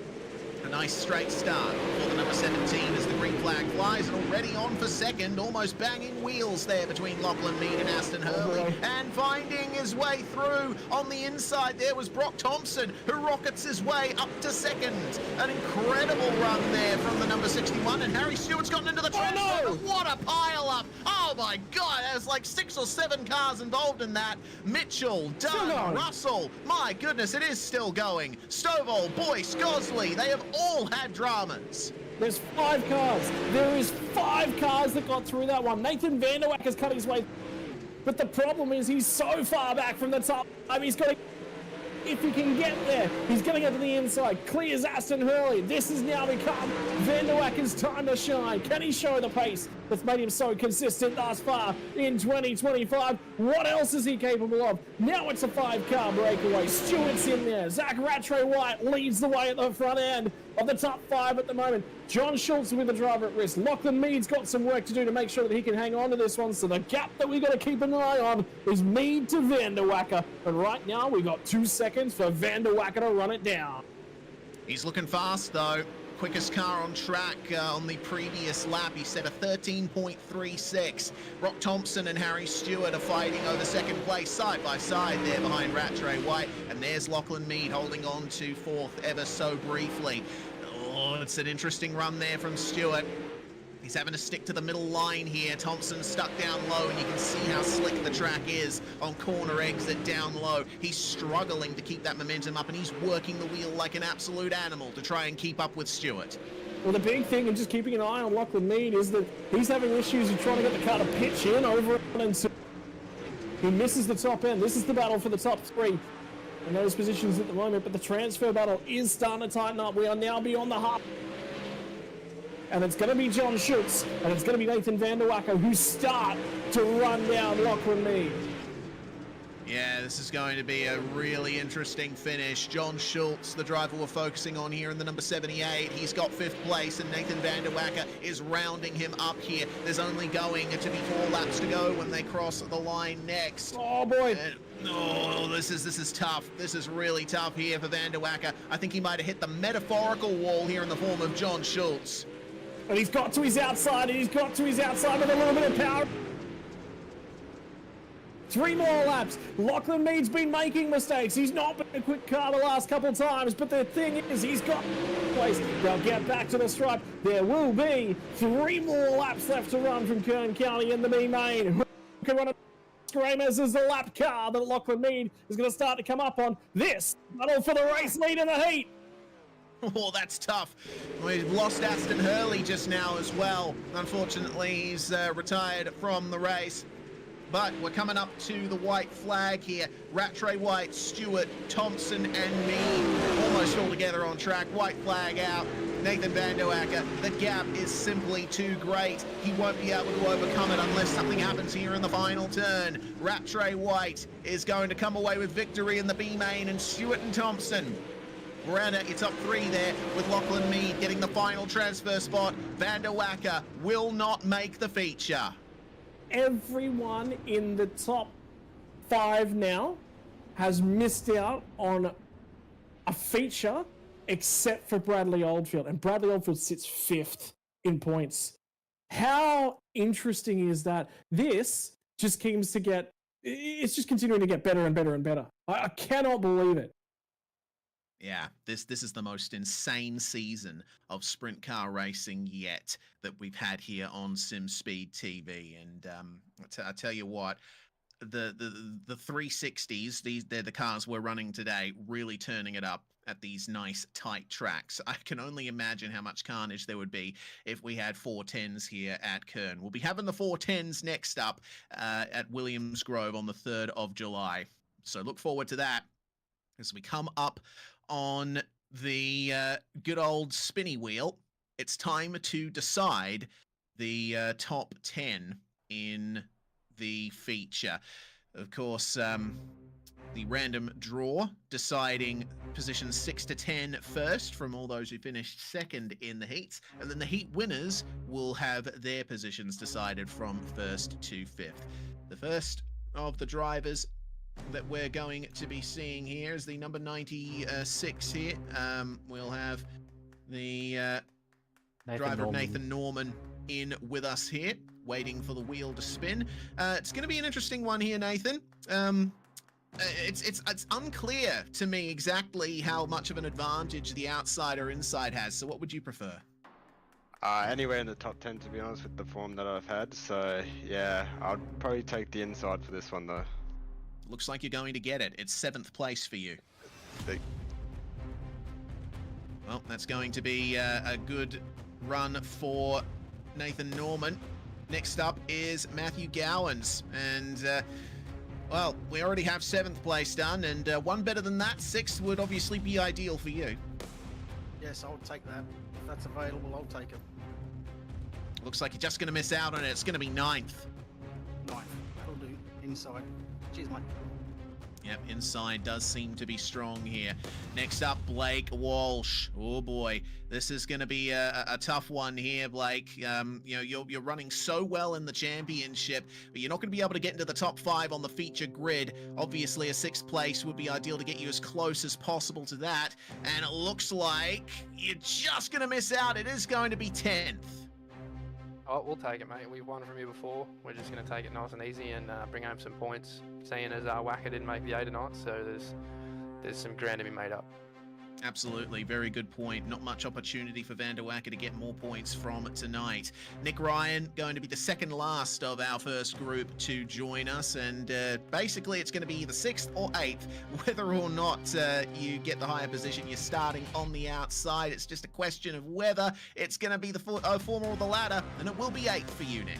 a nice straight start for the number 17 as the green flag flies, and already on for second, almost banging wheels there between Lachlan Mead and Aston Hurley, and finding his way through on the inside there was Brock Thompson, who rockets his way up to second. An incredible run there from the number 61, and Harry Stewart's gotten into the transfer. No! What a pile up! Oh my God, there's like 6 or 7 cars involved in that. Mitchell, Dunn, Russell, my goodness, it is still going. Stovall, Boyce, Gosley, they have all had dramas. There's 5 cars. There is 5 cars that got through that one. Nathan Vanderwacker's cut his way. But the problem is he's so far back from the top. He's got to... If he can get there, he's going to get to the inside. Clears Aston Hurley. This has now become Vanderwacker's time to shine. Can he show the pace that's made him so consistent thus far in 2025? What else is he capable of? Now it's a 5-car breakaway. Stewart's in there. Zach Rattray White leads the way at the front end of the top 5 at the moment. John Schultz with the driver at risk. Lachlan Mead's got some work to do to make sure that he can hang on to this one. So the gap that we got to keep an eye on is Mead to Vanderwacker. And right now we've got 2 seconds for Vanderwacker to run it down. He's looking fast though. Quickest car on track on the previous lap. He set a 13.36. Brock Thompson and Harry Stewart are fighting over second place side by side there behind Rattray White. And there's Lachlan Mead holding on to 4th ever so briefly. Oh, it's an interesting run there from Stewart. He's having to stick to the middle line here. Thompson's stuck down low, and you can see how slick the track is on corner exit down low. He's struggling to keep that momentum up, and he's working the wheel like an absolute animal to try and keep up with Stewart. Well, the big thing, and just keeping an eye on Lachlan Mead, is that he's having issues in trying to get the car to pitch in over and so he misses the top end. This is the battle for the top 3 in those positions at the moment, but the transfer battle is starting to tighten up. We are now beyond the half. And it's going to be John Schultz, and it's going to be Nathan Vanderwacker who start to run down Lachlan Mead. Yeah, this is going to be a really interesting finish. John Schultz, the driver we're focusing on here in the number 78, he's got 5th place, and Nathan Vanderwacker is rounding him up here. There's only going to be 4 laps to go when they cross the line next. Oh boy. Oh, this is tough. This is really tough here for Vanderwacker. I think he might have hit the metaphorical wall here in the form of John Schultz. And he's got to his outside, and he's got to his outside with a little bit of power. 3 more laps. Lachlan Mead's been making mistakes. He's not been a quick car the last couple of times, but the thing is, he's got place. They'll get back to the stripe. There will be 3 more laps left to run from Kern County in the B main. Who can run a Screamers as the lap car that Lachlan Mead is going to start to come up on. This battle for the race lead in the heat. Oh, that's tough. We've lost Aston Hurley just now as well. Unfortunately, he's retired from the race. But we're coming up to the white flag here. Rattray White, Stewart, Thompson, and Mead almost all together on track. White flag out. Nathan Van Der Acker, the gap is simply too great. He won't be able to overcome it unless something happens here in the final turn. Rattray White is going to come away with victory in the B main, and Stewart and Thompson round out your top 3 there, with Lachlan Mead getting the final transfer spot. Van Der Acker will not make the feature. Everyone in the top 5 now has missed out on a feature except for Bradley Oldfield, and Bradley Oldfield sits 5th in points. How interesting is that? This just seems to get, it's just continuing to get better and better and better. I cannot believe it. Yeah, this is the most insane season of sprint car racing yet that we've had here on SimSpeed TV. And I tell you what, the 360s, they're the cars we're running today, really turning it up at these nice tight tracks. I can only imagine how much carnage there would be if we had 410s here at Kern. We'll be having the 410s next up at Williams Grove on the 3rd of July. So look forward to that as we come up on the good old spinny wheel. It's time to decide the top 10 in the feature. Of course, the random draw deciding positions 6 to 10 first from all those who finished second in the heats, and then the heat winners will have their positions decided from 1st to 5th. The first of the drivers that we're going to be seeing here is the number 96 here. We'll have the driver Nathan Norman in with us here, waiting for the wheel to spin. It's going to be an interesting one here, Nathan. It's unclear to me exactly how much of an advantage the outside or inside has. So what would you prefer? Anywhere in the top 10, to be honest, with the form that I've had. So yeah, I'd probably take the inside for this one though. Looks like you're going to get it. It's 7th place for you. Well, that's going to be a good run for Nathan Norman. Next up is Matthew Gowans. And, well, we already have 7th place done, and one better than that, 6th would obviously be ideal for you. Yes, I'll take that. If that's available, I'll take it. Looks like you're just going to miss out on it. It's going to be 9th. 9th. That'll do. Inside. Cheers, mate. Yep, inside does seem to be strong here. Next up, Blake Walsh. Oh boy, this is going to be a tough one here, Blake. You know, you're running so well in the championship, but you're not going to be able to get into the top 5 on the feature grid. Obviously, a 6th place would be ideal to get you as close as possible to that. And it looks like you're just going to miss out. It is going to be 10th. Oh, we'll take it, mate. We've won from you before. We're just going to take it nice and easy and bring home some points. Seeing as Wacker didn't make the A tonight, so there's some ground to be made up. Absolutely, very good point. Not much opportunity for Van Der Acker to get more points from tonight. Nick Ryan going to be the second last of our first group to join us, and basically it's going to be either 6th or 8th. Whether or not you get the higher position, you're starting on the outside. It's just a question of whether it's going to be the former or the latter, and it will be 8th for you, Nick.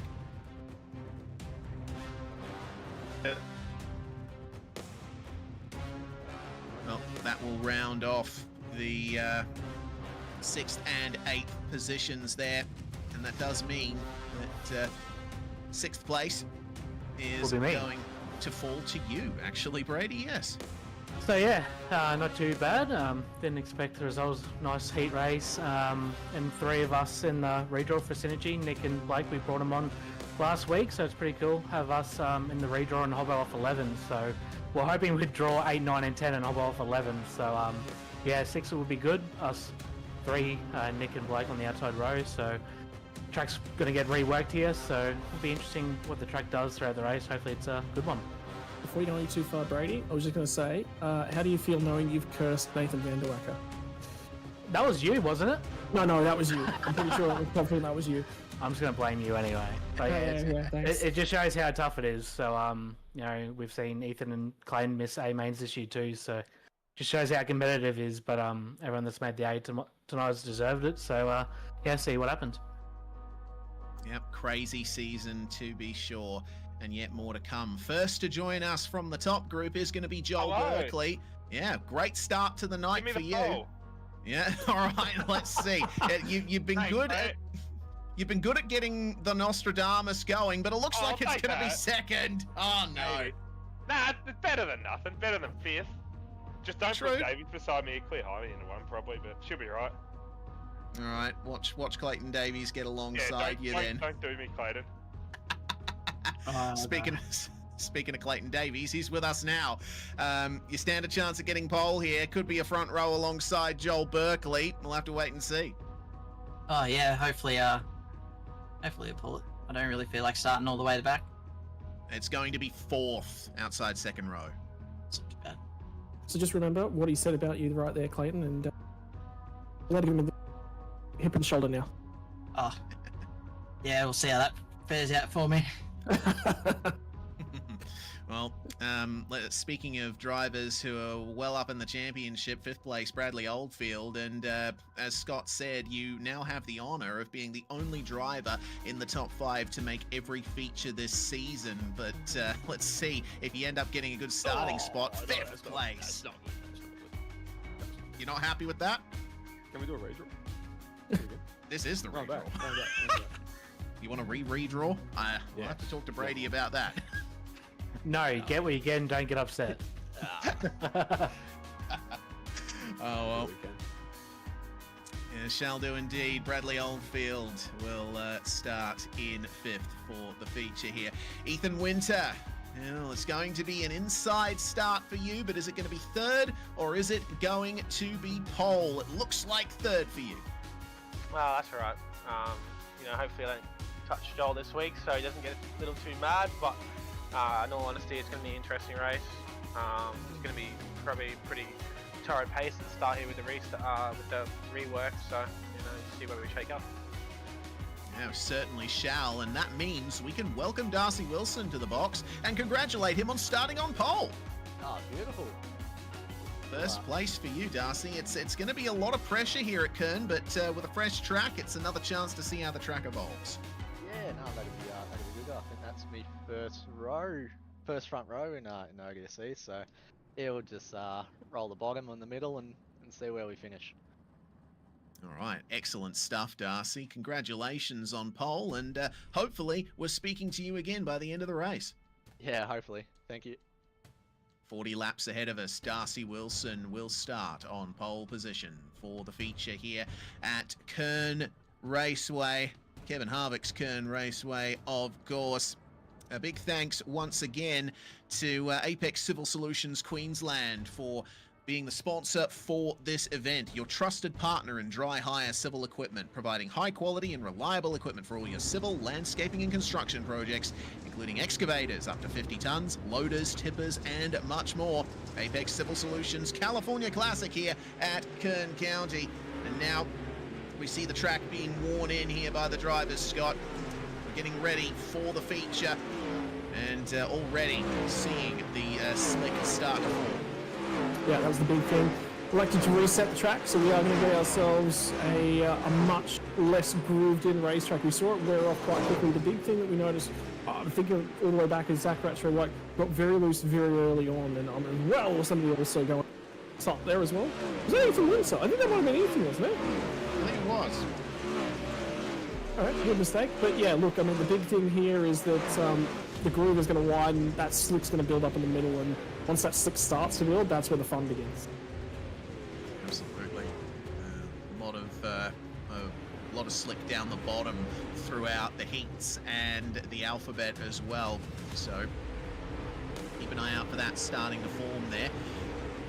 Well, that will round off the 6th and 8th positions there, and that does mean that 6th place is going to fall to you, actually, Brady. Yes. So yeah, not too bad. Didn't expect the results. Nice heat race, and 3 of us in the redraw for Synergy. Nick and Blake, we brought them on last week, so it's pretty cool. Have us in the redraw and Hobbo off 11. So we're hoping we'd draw 8, 9, and 10 and Hobbo off 11. So yeah, 6 would be good. Us 3, Nick and Blake on the outside row. So track's going to get reworked here, so it'll be interesting what the track does throughout the race. Hopefully it's a good one. Before you go any too far, Brady, I was just going to say, how do you feel knowing you've cursed Nathan Van Der Acker? That was you, wasn't it? No, that was you. I'm pretty sure. I'm confident that was you. I'm just gonna blame you anyway. But yeah, Thanks. it just shows how tough it is. So you know, we've seen Ethan and Clayton miss A mains this year too. So just shows how competitive it is. But everyone that's made the A tonight has deserved it. So yeah, see what happens. Yep, crazy season to be sure, and yet more to come. First to join us from the top group is going to be Joel Berkeley. Yeah, great start to the night for you. Pole. Yeah, all right. Let's see. You've been good at. You've been good at getting the Nostradamus going, but it looks like it's going to be second. Oh, no. Maybe. Nah, it's better than nothing. Better than fifth. Just don't True. put Davies beside me. Clear high into one, probably, but she'll be right. All right, watch Clayton Davies get alongside you then. Don't do me, Clayton. Speaking of Clayton Davies, he's with us now. You stand a chance of getting pole here. Could be a front row alongside Joel Berkeley. We'll have to wait and see. Oh yeah, hopefully I pull it. I don't really feel like starting all the way to the back. It's going to be fourth outside second row. It's not too bad. So just remember what he said about you right there, Clayton, and let him in the hip and shoulder now. Oh, yeah, we'll see how that fares out for me. Well, speaking of drivers who are well up in the championship, fifth place, Bradley Oldfield, and as Scott said, you now have the honour of being the only driver in the top 5 to make every feature this season. But let's see if you end up getting a good starting spot, fifth place. That's not good. You're not happy with that? Can we do a redraw? This is the Run redraw. back. You want to redraw? We'll Yeah. have to talk to Brady about that. No, you get what you get and don't get upset. Oh, well. Yeah, shall do indeed. Bradley Oldfield will start in fifth for the feature here. Ethan Winter. Well, it's going to be an inside start for you, but is it going to be third or is it going to be pole? It looks like third for you. Well, that's all right. Hopefully I don't touch Joel this week so he doesn't get a little too mad, but in all honesty, it's going to be an interesting race. It's going to be probably pretty torrid pace at the start here with the rework, so see where we shake up. Yeah, certainly shall, and that means we can welcome Darcy Wilson to the box and congratulate him on starting on pole. Oh, beautiful. First place for you, Darcy. It's going to be a lot of pressure here at Kern, but with a fresh track, it's another chance to see how the track evolves. Yeah, no, that'd be good. I think that's me first front row in ODSE. So yeah, we'll just roll the bottom in the middle and see where we finish. All right, excellent stuff, Darcy. Congratulations on pole, and hopefully we're speaking to you again by the end of the race. Yeah, hopefully. Thank you. 40 laps ahead of us, Darcy Wilson will start on pole position for the feature here at Kern Raceway. Kevin Harvick's Kern Raceway, of course. A big thanks once again to Apex Civil Solutions Queensland for being the sponsor for this event, your trusted partner in dry hire civil equipment, providing high quality and reliable equipment for all your civil, landscaping and construction projects, including excavators up to 50 tons, loaders, tippers and much more. Apex Civil Solutions California Classic here at Kern County. And now we see the track being worn in here by the drivers, Scott. We're getting ready for the feature and already seeing the slick start to form. Yeah, that was the big thing. Elected to reset the track, so we are going to get ourselves a much less grooved-in racetrack. We saw it wear off quite quickly. The big thing that we noticed, I think all the way back, is Zach Ratcher got very loose very early on, and well, somebody also going up there as well. Was that Ethan Windsor? I think that might have been Ethan, wasn't it? I think it was. All right, good mistake. But yeah, look, I mean, the big thing here is that the groove is going to widen, that slick's going to build up in the middle, and once that slick starts to build, that's where the fun begins. Absolutely. A lot of slick down the bottom throughout the heats and the alphabet as well. So keep an eye out for that starting to form there.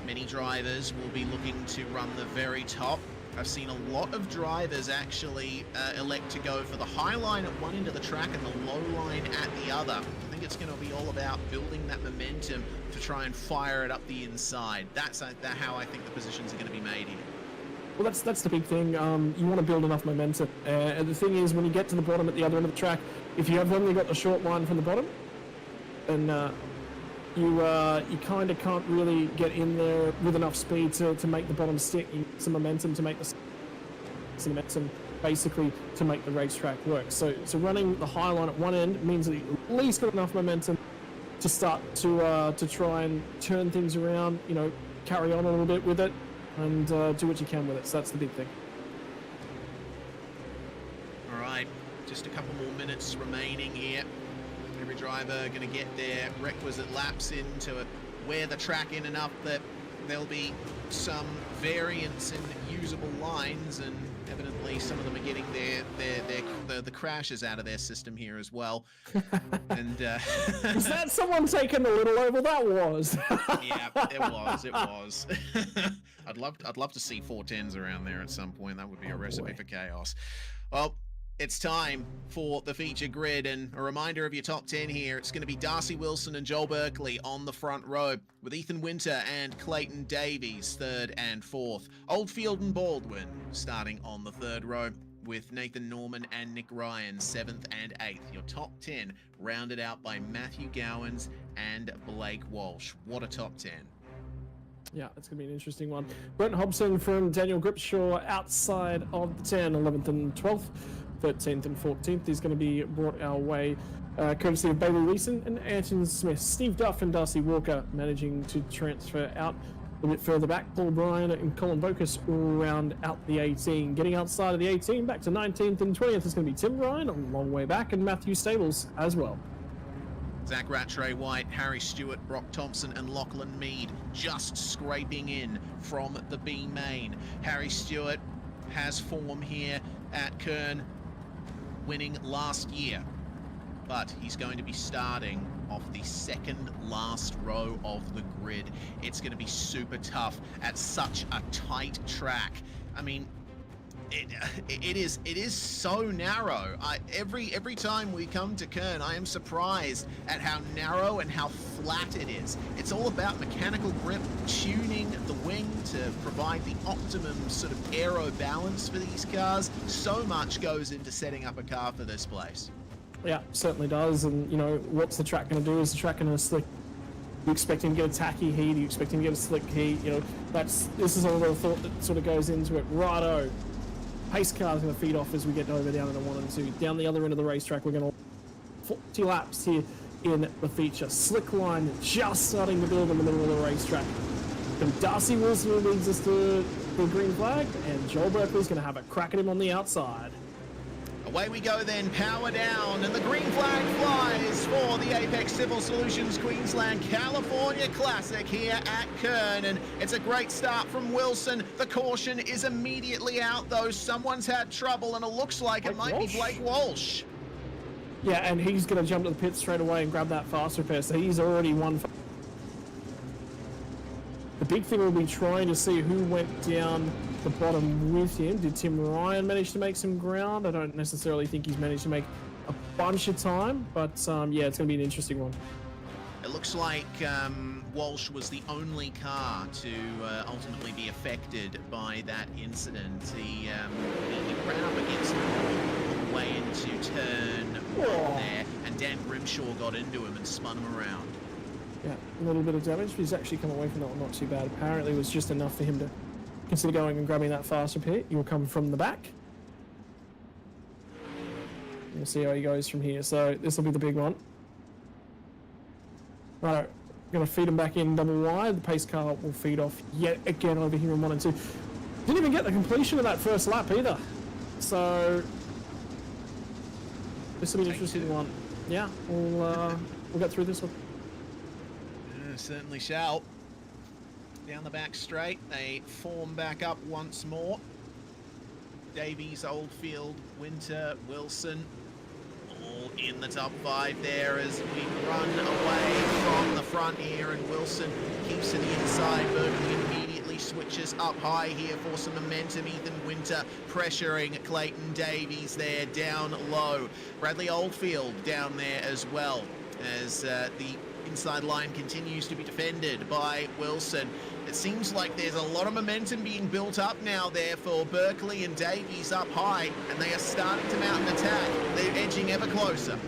Many drivers will be looking to run the very top. I've seen a lot of drivers actually elect to go for the high line at one end of the track and the low line at the other. I think it's going to be all about building that momentum to try and fire it up the inside. That's how I think the positions are going to be made here. Well, that's the big thing. You want to build enough momentum. And the thing is, when you get to the bottom at the other end of the track, if you have only got the short line from the bottom, then you kind of can't really get in there with enough speed to make the bottom stick. You need some momentum to make the momentum, basically, to make the racetrack work. So running the high line at one end means that you at least got enough momentum to start to try and turn things around. You know, carry on a little bit with it, and do what you can with it. So that's the big thing. All right, just a couple more minutes remaining here. Every driver going to get their requisite laps in to wear the track in enough that there'll be some variance in usable lines, and evidently some of them are getting the crashes out of their system here as well. And is that someone taking the little oval? That was. Yeah, it was. I'd love to see 410s around there at some point. That would be a recipe for chaos. Well, it's time for the feature grid, and a reminder of your top 10 here. It's going to be Darcy Wilson and Joel Berkeley on the front row, with Ethan Winter and Clayton Davies third and fourth. Oldfield and Baldwin starting on the third row, with Nathan Norman and Nick Ryan 7th and 8th. Your top 10 rounded out by Matthew Gowans and Blake Walsh. What a top 10. Yeah, it's going to be an interesting one. Brent Hobson from Daniel Gripshaw outside of the 10, 11th and 12th. 13th and 14th is going to be brought our way courtesy of Bailey Leeson and Anton Smith. Steve Duff and Darcy Walker managing to transfer out a bit further back. Paul Bryan and Colin Bocus all round out the 18. Getting outside of the 18, back to 19th and 20th is going to be Tim Ryan, a long way back, and Matthew Stables as well. Zach Rattray White, Harry Stewart, Brock Thompson and Lachlan Mead just scraping in from the B main. Harry Stewart has form here at Kern, winning last year, but he's going to be starting off the second last row of the grid. It's going to be super tough at such a tight track. I mean, it is so narrow. Every time we come to Kern, I am surprised at how narrow and how flat it is. It's all about mechanical grip, tuning the wing to provide the optimum sort of aero balance for these cars. So much goes into setting up a car for this place. Yeah, certainly does. And you know, what's the track going to do? Is the track going to slick? You expect him to get a tacky heat? You expect him to get a slick heat? You know, this is all the thought that sort of goes into it. Righto. Pace car's going to feed off as we get over down into 1 and 2. Down the other end of the racetrack, we're going to 40 laps here in the feature. Slick line just starting to build in the middle of the racetrack. And Darcy Wilson who leads us to the green flag, and Joel Berkeley's going to have a crack at him on the outside. Away we go then, power down, and the green flag flies for the Apex Civil Solutions Queensland California Classic here at Kern, and it's a great start from Wilson. The caution is immediately out though. Someone's had trouble, and it looks like it might be Blake Walsh. Yeah, and he's going to jump to the pit straight away and grab that fast repair, so he's already won. The big thing will be trying to see who went down the bottom with him. Did Tim Ryan manage to make some ground? I don't necessarily think he's managed to make a bunch of time, but yeah, it's going to be an interesting one. It looks like Walsh was the only car to ultimately be affected by that incident. He ran up against the wall on the way into turn 1 there, and Dan Grimshaw got into him and spun him around. Yeah, a little bit of damage, but he's actually come away from that one not too bad. Apparently it was just enough for him to consider going and grabbing that fast repair. He will come from the back. We'll see how he goes from here. So this will be the big one. Right, going to feed him back in double wide. The pace car will feed off yet again over here in 1 and 2. Didn't even get the completion of that first lap either. So this will be an interesting one. Yeah, we'll get through this one. Certainly shall. Down the back straight, they form back up once more. Davies, Oldfield, Winter, Wilson, all in the top 5 there as we run away from the front here, and Wilson keeps to the inside. Berkeley immediately switches up high here for some momentum. Ethan Winter pressuring Clayton Davies there down low. Bradley Oldfield down there as well. as the inside line continues to be defended by Wilson. It seems like there's a lot of momentum being built up now there for Berkeley and Davies up high, and they are starting to mount an attack. They're edging ever closer.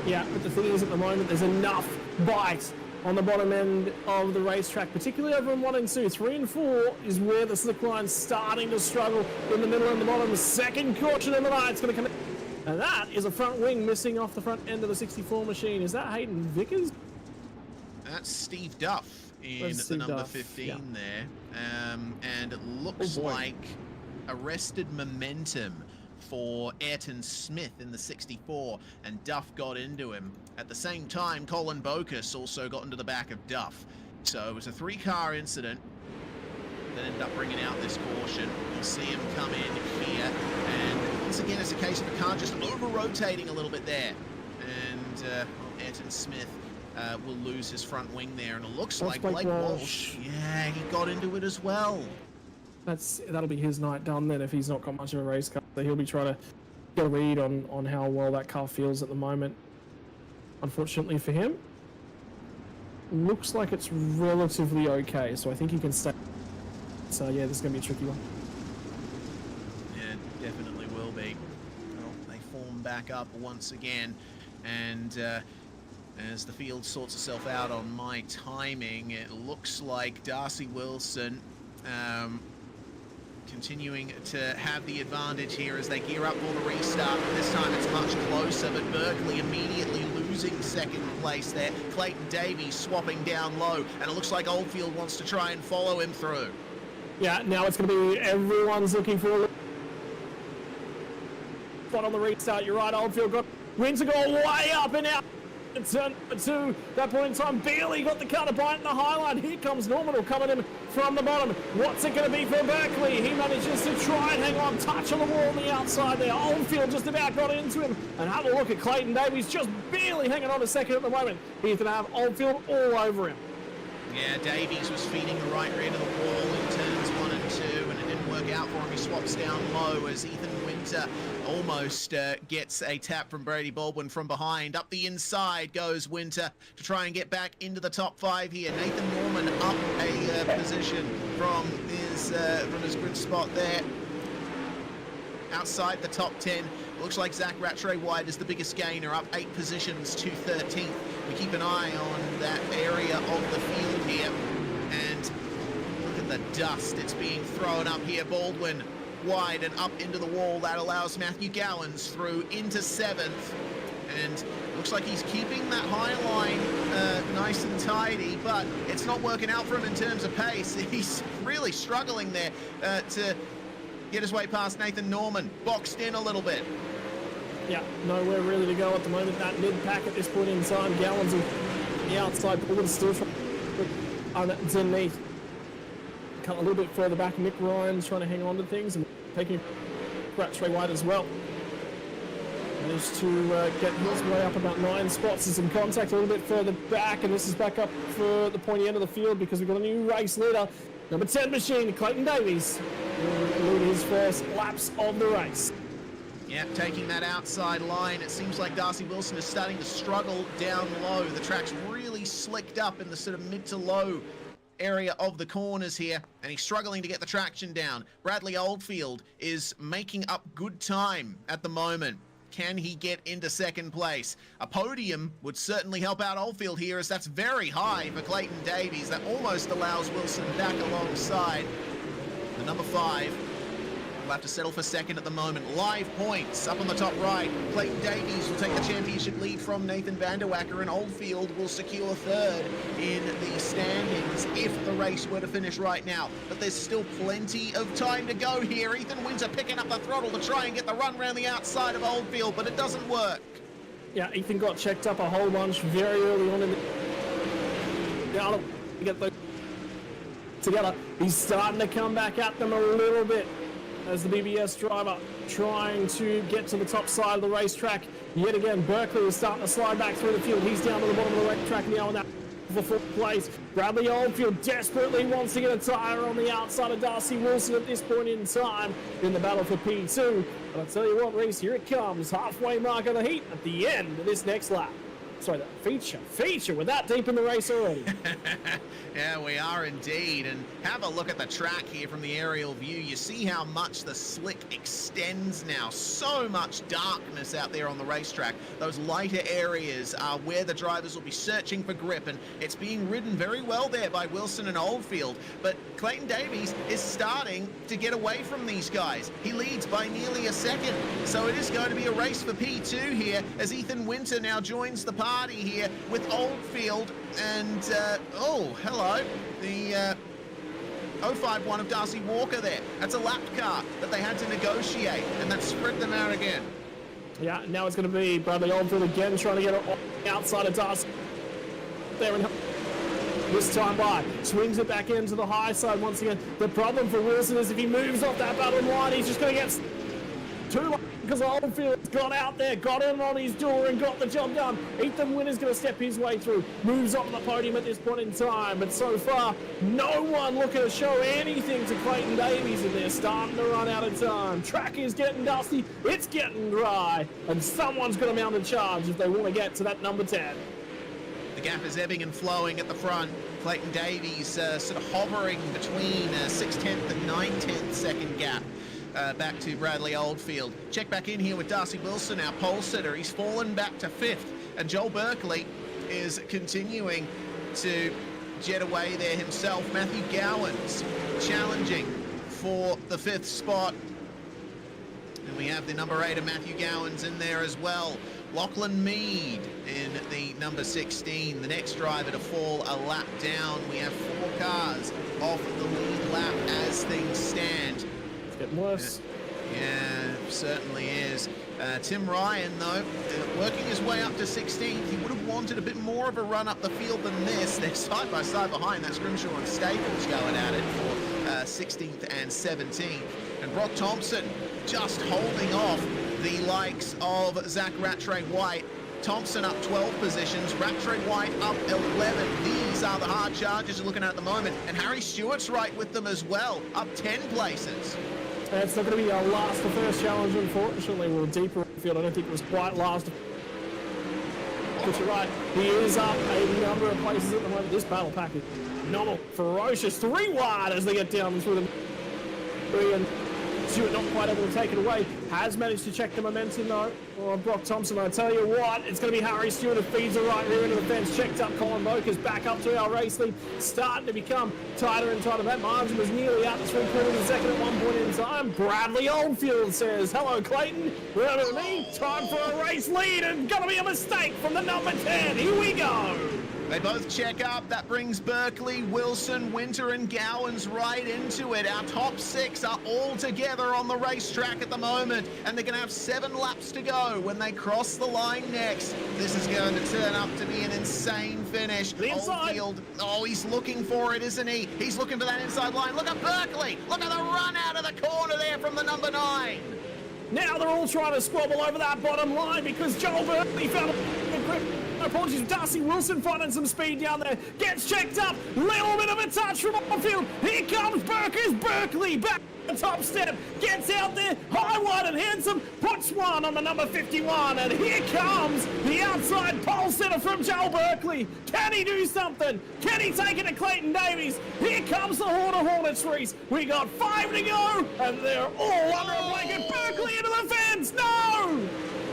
Yeah, but the thing is, at the moment, there's enough bite on the bottom end of the racetrack, particularly over in 1 and 2. 3 and 4 is where the slick line's starting to struggle in the middle and the bottom. The second caution of the night is going to come in. And that is a front wing missing off the front end of the 64 machine. Is that Hayden Vickers? That's Steve Duff in That's the Steve number Duff, 15 yeah. there. And it looks like arrested momentum for Ayrton Smith in the 64, and Duff got into him. At the same time, Colin Bocus also got into the back of Duff. So it was a 3-car incident that ended up bringing out this caution. You'll see him come in here, and once again, it's a case of a car just over-rotating a little bit there. And Ayrton Smith will lose his front wing there, and it looks like Blake Walsh. Yeah, he got into it as well. That'll be his night done then if he's not got much of a race car. So he'll be trying to get a read on how well that car feels at the moment. Unfortunately for him, looks like it's relatively okay, so I think he can stay. So yeah, this is going to be a tricky one. Yeah, definitely will be. Well, they form back up once again, and as the field sorts itself out on my timing, it looks like Darcy Wilson continuing to have the advantage here as they gear up for the restart. This time it's much closer, but Berkeley immediately losing second place there. Clayton Davies swapping down low, and it looks like Oldfield wants to try and follow him through. Yeah, now it's going to be everyone's looking for a spot on the restart. You're right, Oldfield got Winter go way up and out. Turn 2, that point in time, barely got the car to bite in the high line. Here comes Norman coming in from the bottom. What's it going to be for Berkeley? He manages to try and hang on, touch on the wall on the outside there. Oldfield just about got into him. And have a look at Clayton Davies, just barely hanging on a second at the moment. He's going to have Oldfield all over him. Yeah, Davies was feeding the right rear to the wall in turns 1 and 2, and it didn't work out for him. He swaps down low as Ethan Winter almost gets a tap from Brady Baldwin from behind. Up the inside goes Winter to try and get back into the top 5 here. Nathan Norman up a position from his grid spot there. Outside the top 10. Looks like Zach Rattray White is the biggest gainer, up 8 positions to 13th. We keep an eye on that area of the field here. And look at the dust. It's being thrown up here. Baldwin wide and up into the wall. That allows Matthew Gowans through into 7th. And looks like he's keeping that high line nice and tidy, but it's not working out for him in terms of pace. He's really struggling there to get his way past Nathan Norman. Boxed in a little bit. Yeah, nowhere really to go at the moment. That mid-pack at this point in time, Gallons on the outside, Baldwin still underneath. Cut a little bit further back, Nick Ryan's trying to hang on to things and taking Rattray White as well. Managed to get his way up about 9 spots. There's some contact a little bit further back, and this is back up for the pointy end of the field because we've got a new race leader. Number 10 machine, Clayton Davies, will lead his first laps of the race. Yeah, taking that outside line. It seems like Darcy Wilson is starting to struggle down low. The track's really slicked up in the sort of mid to low area of the corners here, and he's struggling to get the traction down. Bradley Oldfield is making up good time at the moment. Can he get into second place? A podium would certainly help out Oldfield here, as that's very high for Clayton Davies. That almost allows Wilson back alongside. The number 5 will have to settle for second at the moment. Live points up on the top right. Clayton Davies will take the championship lead from Nathan Vanderwacker, and Oldfield will secure 3rd in the standings if the race were to finish right now. But there's still plenty of time to go here. Ethan Winter picking up the throttle to try and get the run around the outside of Oldfield, but it doesn't work. Yeah, Ethan got checked up a whole bunch very early on in the... Now to get those together. He's starting to come back at them a little bit as the BBS driver trying to get to the top side of the racetrack. Yet again, Berkeley is starting to slide back through the field. He's down to the bottom of the racetrack now, and that for 4th place. Bradley Oldfield desperately wants to get a tyre on the outside of Darcy Wilson at this point in time in the battle for P2. But I tell you what, Reese, here it comes. Halfway mark of the heat at the end of this next lap. Sorry, that feature. We're that deep in the race already. Yeah, we are indeed. And have a look at the track here from the aerial view. You see how much the slick extends now. So much darkness out there on the racetrack. Those lighter areas are where the drivers will be searching for grip, and it's being ridden very well there by Wilson and Oldfield. But Clayton Davies is starting to get away from these guys. He leads by nearly a second. So it is going to be a race for P2 here as Ethan Winter now joins the party here with Oldfield and oh, hello, the 051 of Darcy Walker there. That's a lapped car that they had to negotiate, and that spread them out again. Yeah, now it's going to be Bradley Oldfield again trying to get it outside of Darcy. There and this time by swings it back into the high side once again. The problem for Wilson is if he moves off that bottom line, he's just going to get too long because Oldfield's got out there, got in on his door and got the job done. Ethan Winter's going to step his way through, moves on the podium at this point in time, but so far no one looking to show anything to Clayton Davies, and they're starting to run out of time. Track is getting dusty, it's getting dry, and someone's going to mount a charge if they want to get to that number 10. The gap is ebbing and flowing at the front. Clayton Davies sort of hovering between 6/10 and 9/10 second gap. Back to Bradley Oldfield. Check back in here with Darcy Wilson, our pole sitter. He's fallen back to 5th. And Joel Berkeley is continuing to jet away there himself. Matthew Gowans challenging for the 5th spot. And we have the number 8 of Matthew Gowans in there as well. Lachlan Mead in the number 16. The next driver to fall a lap down. We have 4 cars off the lead lap as things stand. Getting worse. Yeah, certainly is. Tim Ryan, though, working his way up to 16th. He would have wanted a bit more of a run up the field than this. They're side by side behind. That's Grimshaw and Staples going at it for 16th and 17th. And Brock Thompson just holding off the likes of Zach Rattray White. Thompson up 12 positions, Rattray White up 11. These are the hard charges you're looking at the moment. And Harry Stewart's right with them as well, up 10 places. It's not going to be our last or first challenge, unfortunately. We're deeper field. I don't think it was quite last. But you're right, he is up a number of places at the moment. This battle pack is phenomenal, ferocious, 3 wide as they get down through the 3, and Stewart not quite able to take it away. Has managed to check the momentum though. Oh, Brock Thompson, I tell you what, it's going to be Harry Stewart who feeds the right rear into the fence. Checked up Colin Boker's back up to our race lead. Starting to become tighter and tighter. That margin was nearly out to 3/4 of a second at one point in time. Bradley Oldfield says, hello Clayton, remember me? Time for a race lead and going to be a mistake from the number 10. Here we go. They both check up. That brings Berkeley, Wilson, Winter and Gowans right into it. Our top 6 are all together on the racetrack at the moment, and they're going to have 7 laps to go when they cross the line next. This is going to turn up to be an insane finish. Oldfield, oh, he's looking for it, isn't he? He's looking for that inside line. Look at Berkeley. Look at the run out of the corner there from the number 9. Now they're all trying to squabble over that bottom line because Joel Berkeley found a grip. Apologies, Darcy Wilson finding some speed down there. Gets checked up. Little bit of a touch from Oldfield. Here comes Berkeley back the top step. Gets out there, high, wide and handsome. Puts one on the number 51. And here comes the outside pole sitter from Joel Berkeley. Can he do something? Can he take it to Clayton Davies? Here comes the Horde of Hornets race. We got 5 to go. And they're all under a blanket. Berkeley into the fence. No!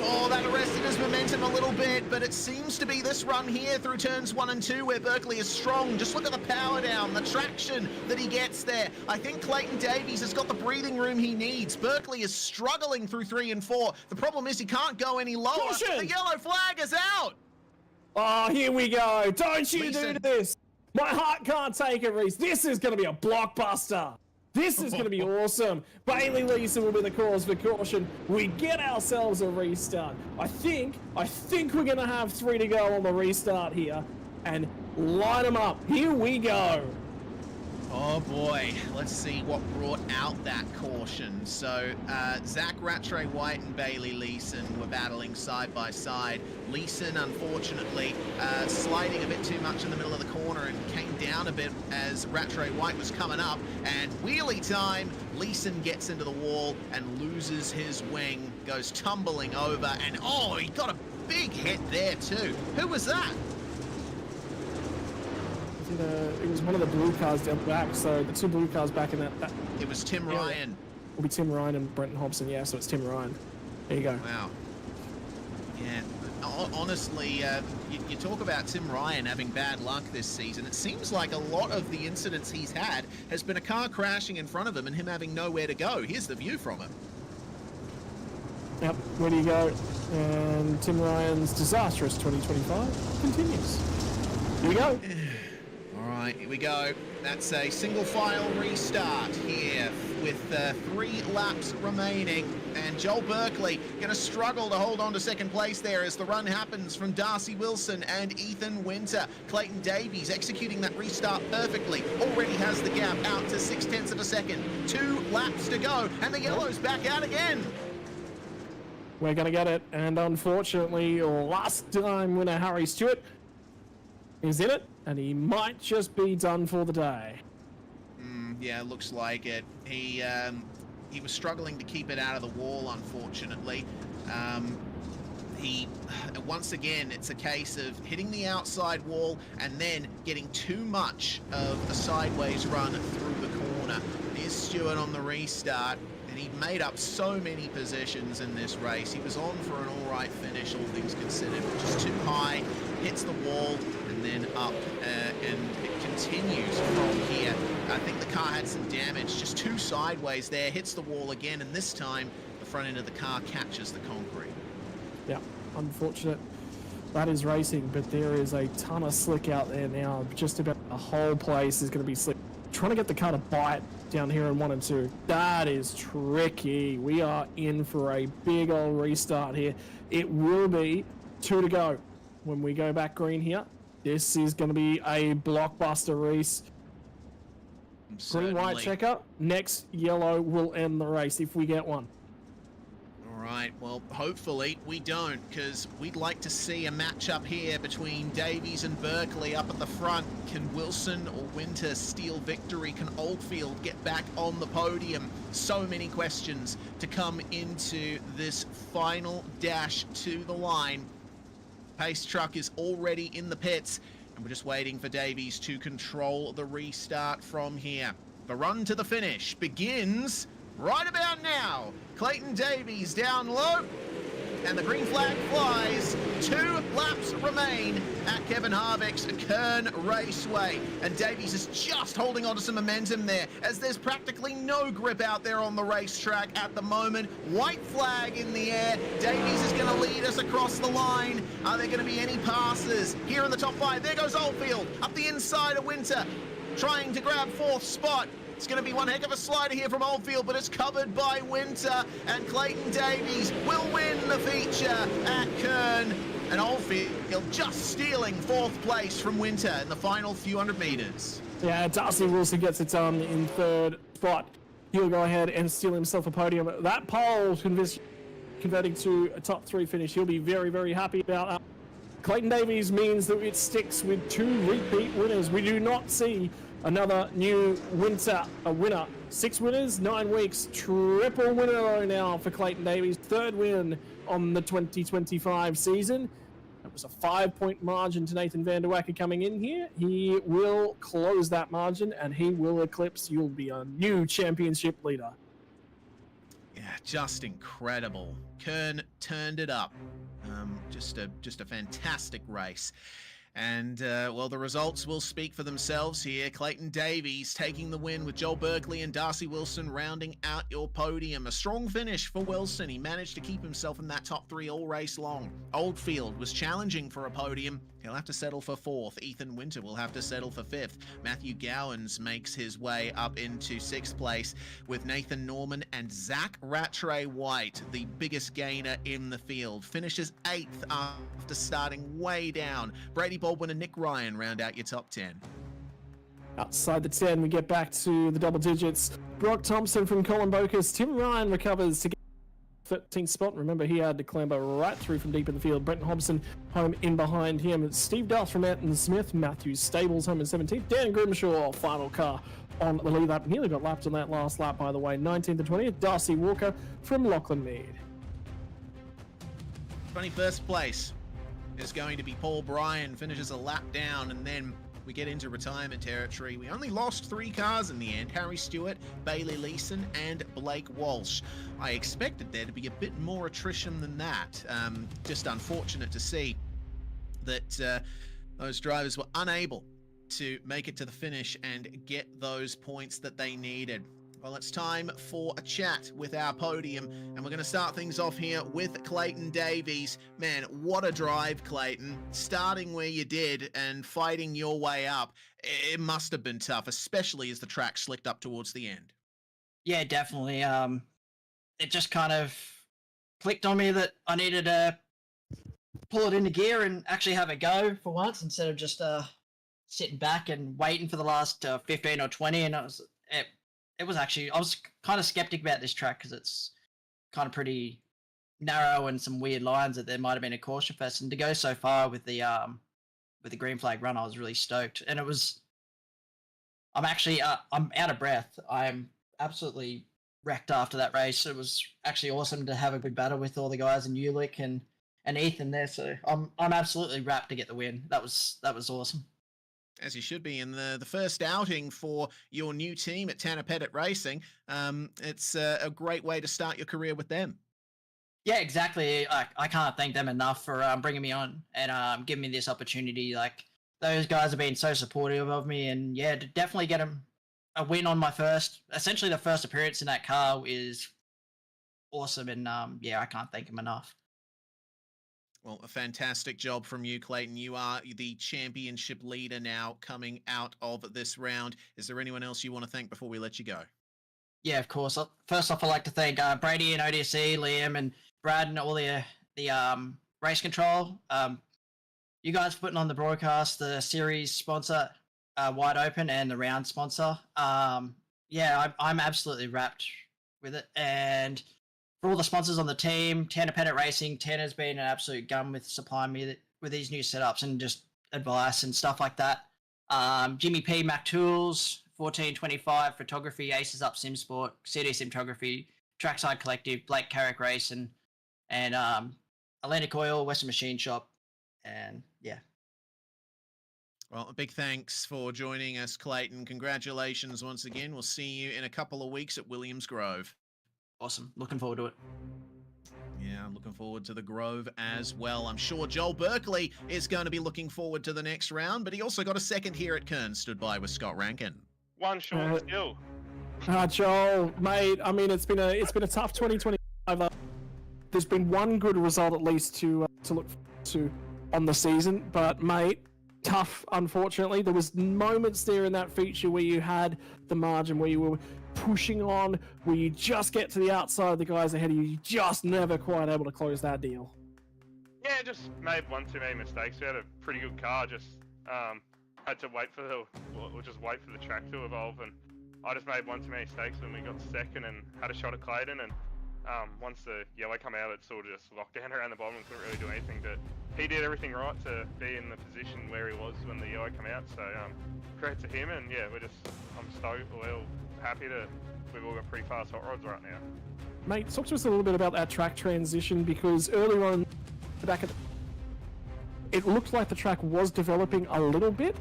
Oh, that arrested his momentum a little bit, but it seems to be this run here through turns 1 and 2 where Berkeley is strong. Just look at the power down, the traction that he gets there. I think Clayton Davies has got the breathing room he needs. Berkeley is struggling through 3 and 4. The problem is he can't go any lower. Caution! The yellow flag is out! Oh, here we go. Don't you Leeson. do this. My heart can't take it, Reese. This is going to be a blockbuster. This is going to be awesome. Bailey Leeson will be the cause for caution. We get ourselves a restart. I think we're going to have 3 to go on the restart here. And line them up. Here we go. Oh boy, let's see what brought out that caution. So Zach Rattray White and Bailey Leeson were battling side by side. Leeson, unfortunately, sliding a bit too much in the middle of the corner and came down a bit as Rattray White was coming up. And wheelie time, Leeson gets into the wall and loses his wing, goes tumbling over, and oh, he got a big hit there too. Who was that? It was one of the blue cars down the back, so the two blue cars back in that It was Tim Ryan. It'll be Tim Ryan and Brenton Hobson, yeah, so it's Tim Ryan. There you go. Wow. Yeah, honestly, you talk about Tim Ryan having bad luck this season. It seems like a lot of the incidents he's had has been a car crashing in front of him and him having nowhere to go. Here's the view from him. Yep, where do you go? And Tim Ryan's disastrous 2025 continues. Here we go. All right, here we go. That's a single file restart here with 3 laps remaining. And Joel Berkeley going to struggle to hold on to second place there as the run happens from Darcy Wilson and Ethan Winter. Clayton Davies executing that restart perfectly. Already has the gap out to 0.6 of a second. 2 laps to go, and the yellow's back out again. We're going to get it, and unfortunately, last time winner Harry Stewart is in it, and he might just be done for the day. Yeah, looks like it. He was struggling to keep it out of the wall, unfortunately. Once again, it's a case of hitting the outside wall and then getting too much of a sideways run through the corner. Here's Stewart on the restart, and he made up so many positions in this race. He was on for an all right finish, all things considered, just too high, hits the wall, and then up, and it continues from here. I think the car had some damage, just too sideways there, hits the wall again, and this time the front end of the car catches the concrete. Yeah, unfortunate. That is racing, but there is a ton of slick out there now. Just about the whole place is going to be slick. Trying to get the car to bite down here in 1 and 2. That is tricky. We are in for a big old restart here. It will be 2 to go when we go back green here. This is going to be a blockbuster race. Green, white checker. Next yellow will end the race if we get one. All right, well, hopefully we don't, because we'd like to see a matchup here between Davies and Berkeley up at the front. Can Wilson or Winter steal victory? Can Oldfield get back on the podium? So many questions to come into this final dash to the line. Pace truck is already in the pits, and we're just waiting for Davies to control the restart from here. The run to the finish begins right about now. Clayton Davies down low, and the green flag flies. 2 laps remain at Kevin Harvick's Kern Raceway, and Davies is just holding on to some momentum there, as there's practically no grip out there on the racetrack at the moment. White flag in the air. Davies is going to lead us across the line. Are there going to be any passes here in the top 5? There goes Oldfield up the inside of Winter, trying to grab 4th spot. It's going to be one heck of a slider here from Oldfield, but it's covered by Winter, and Clayton Davies will win the feature at Kern. And Oldfield just stealing 4th place from Winter in the final few hundred meters. Yeah, Darcy Wilson gets it done in 3rd spot. He'll go ahead and steal himself a podium. That pole converting to a top 3 finish. He'll be very, very happy about that. Clayton Davies means that it sticks with 2 repeat winners. We do not see another new winner. 6 winners, 9 weeks. Triple winner though now for Clayton Davies. 3rd win on the 2025 season. It was a 5-point margin to Nathan Van Der Wacker coming in here. He will close that margin, and he will eclipse. You'll be a new championship leader. Yeah, just incredible. Kern turned it up. Just a fantastic race. And, well, the results will speak for themselves here. Clayton Davies taking the win with Joel Berkeley and Darcy Wilson rounding out your podium. A strong finish for Wilson. He managed to keep himself in that top 3 all race long. Oldfield was challenging for a podium. He'll have to settle for 4th. Ethan Winter will have to settle for 5th. Matthew Gowans makes his way up into 6th place, with Nathan Norman and Zach Rattray White, the biggest gainer in the field. Finishes 8th after starting way down. Brady Baldwin and Nick Ryan round out your top 10. Outside the 10, we get back to the double digits. Brock Thompson from Colin Bocas. Tim Ryan recovers to get 13th spot. Remember, he had to clamber right through from deep in the field. Brenton Hobson home in behind him. Steve Duff from Anton Smith. Matthew Stables home in 17th. Dan Grimshaw, final car on the lead lap. Nearly got lapped on that last lap, by the way. 19th and 20th. Darcy Walker from Lachlan Mead. 21st place is going to be Paul Bryan, finishes a lap down, and then we get into retirement territory. We only lost 3 cars in the end: Harry Stewart, Bailey Leeson, and Blake Walsh. I expected there to be a bit more attrition than that. Just unfortunate to see that those drivers were unable to make it to the finish and get those points that they needed. Well, it's time for a chat with our podium, and we're going to start things off here with Clayton Davies. Man, what a drive, Clayton. Starting where you did and fighting your way up. It must have been tough, especially as the track slicked up towards the end. Yeah, definitely. It just kind of clicked on me that I needed to pull it into gear and actually have a go for once, instead of just sitting back and waiting for the last 15 or 20. And it was actually, I was kind of skeptic about this track because it's kind of pretty narrow and some weird lines that there might have been a caution fest. And to go so far with the green flag run, I was really stoked. And I'm actually, I'm out of breath. I'm absolutely wrecked after that race. It was actually awesome to have a good battle with all the guys in Ulick and Ethan there. So I'm absolutely rapt to get the win. That was awesome. As you should be in the first outing for your new team at Tanner Pettit Racing. It's a great way to start your career with them. Yeah, exactly. I can't thank them enough for bringing me on and giving me this opportunity. Like, those guys have been so supportive of me, and yeah, to definitely get them a win on my essentially the first appearance in that car is awesome. And yeah, I can't thank them enough. Well, a fantastic job from you, Clayton. You are the championship leader now coming out of this round. Is there anyone else you want to thank before we let you go? Yeah, of course. First off, I'd like to thank Brady and ODSE, Liam and Brad and all the race control. You guys putting on the broadcast, the series sponsor, Wide Open, and the round sponsor. Yeah, I'm absolutely wrapped with it. And for all the sponsors on the team, Tanner Pettit Racing, Tanner's been an absolute gun with supplying me with these new setups and just advice and stuff like that. Jimmy P, Mac Tools, 1425 Photography, Aces Up Sim Sport, CD Simtography, Trackside Collective, Blake Carrick Race, and Atlantic Oil, Western Machine Shop, and yeah. Well, a big thanks for joining us, Clayton. Congratulations once again. We'll see you in a couple of weeks at Williams Grove. Awesome. Looking forward to it. Yeah, I'm looking forward to the Grove as well. I'm sure Joel Berkeley is going to be looking forward to the next round, but he also got a second here at Kern, stood by with Scott Rankin. One short still. Joel, mate, I mean, it's been a tough 2025. There's been one good result at least to look forward to on the season, but mate, tough, unfortunately. There was moments there in that feature where you had the margin, where you were pushing on, where you just get to the outside of the guys ahead of you. You just never quite able to close that deal. Yeah, just made one too many mistakes. We had a pretty good car, just had to wait for the track to evolve, and I just made one too many mistakes when we got second and had a shot at Clayton, and once the yellow come out, it sort of just locked down around the bottom and couldn't really do anything. But he did everything right to be in the position where he was when the yellow came out, so credit to him. And yeah, I'm stoked. We're all happy we've all got pretty fast hot rods right now. Mate, talk to us a little bit about that track transition, because earlier on it looked like the track was developing a little bit,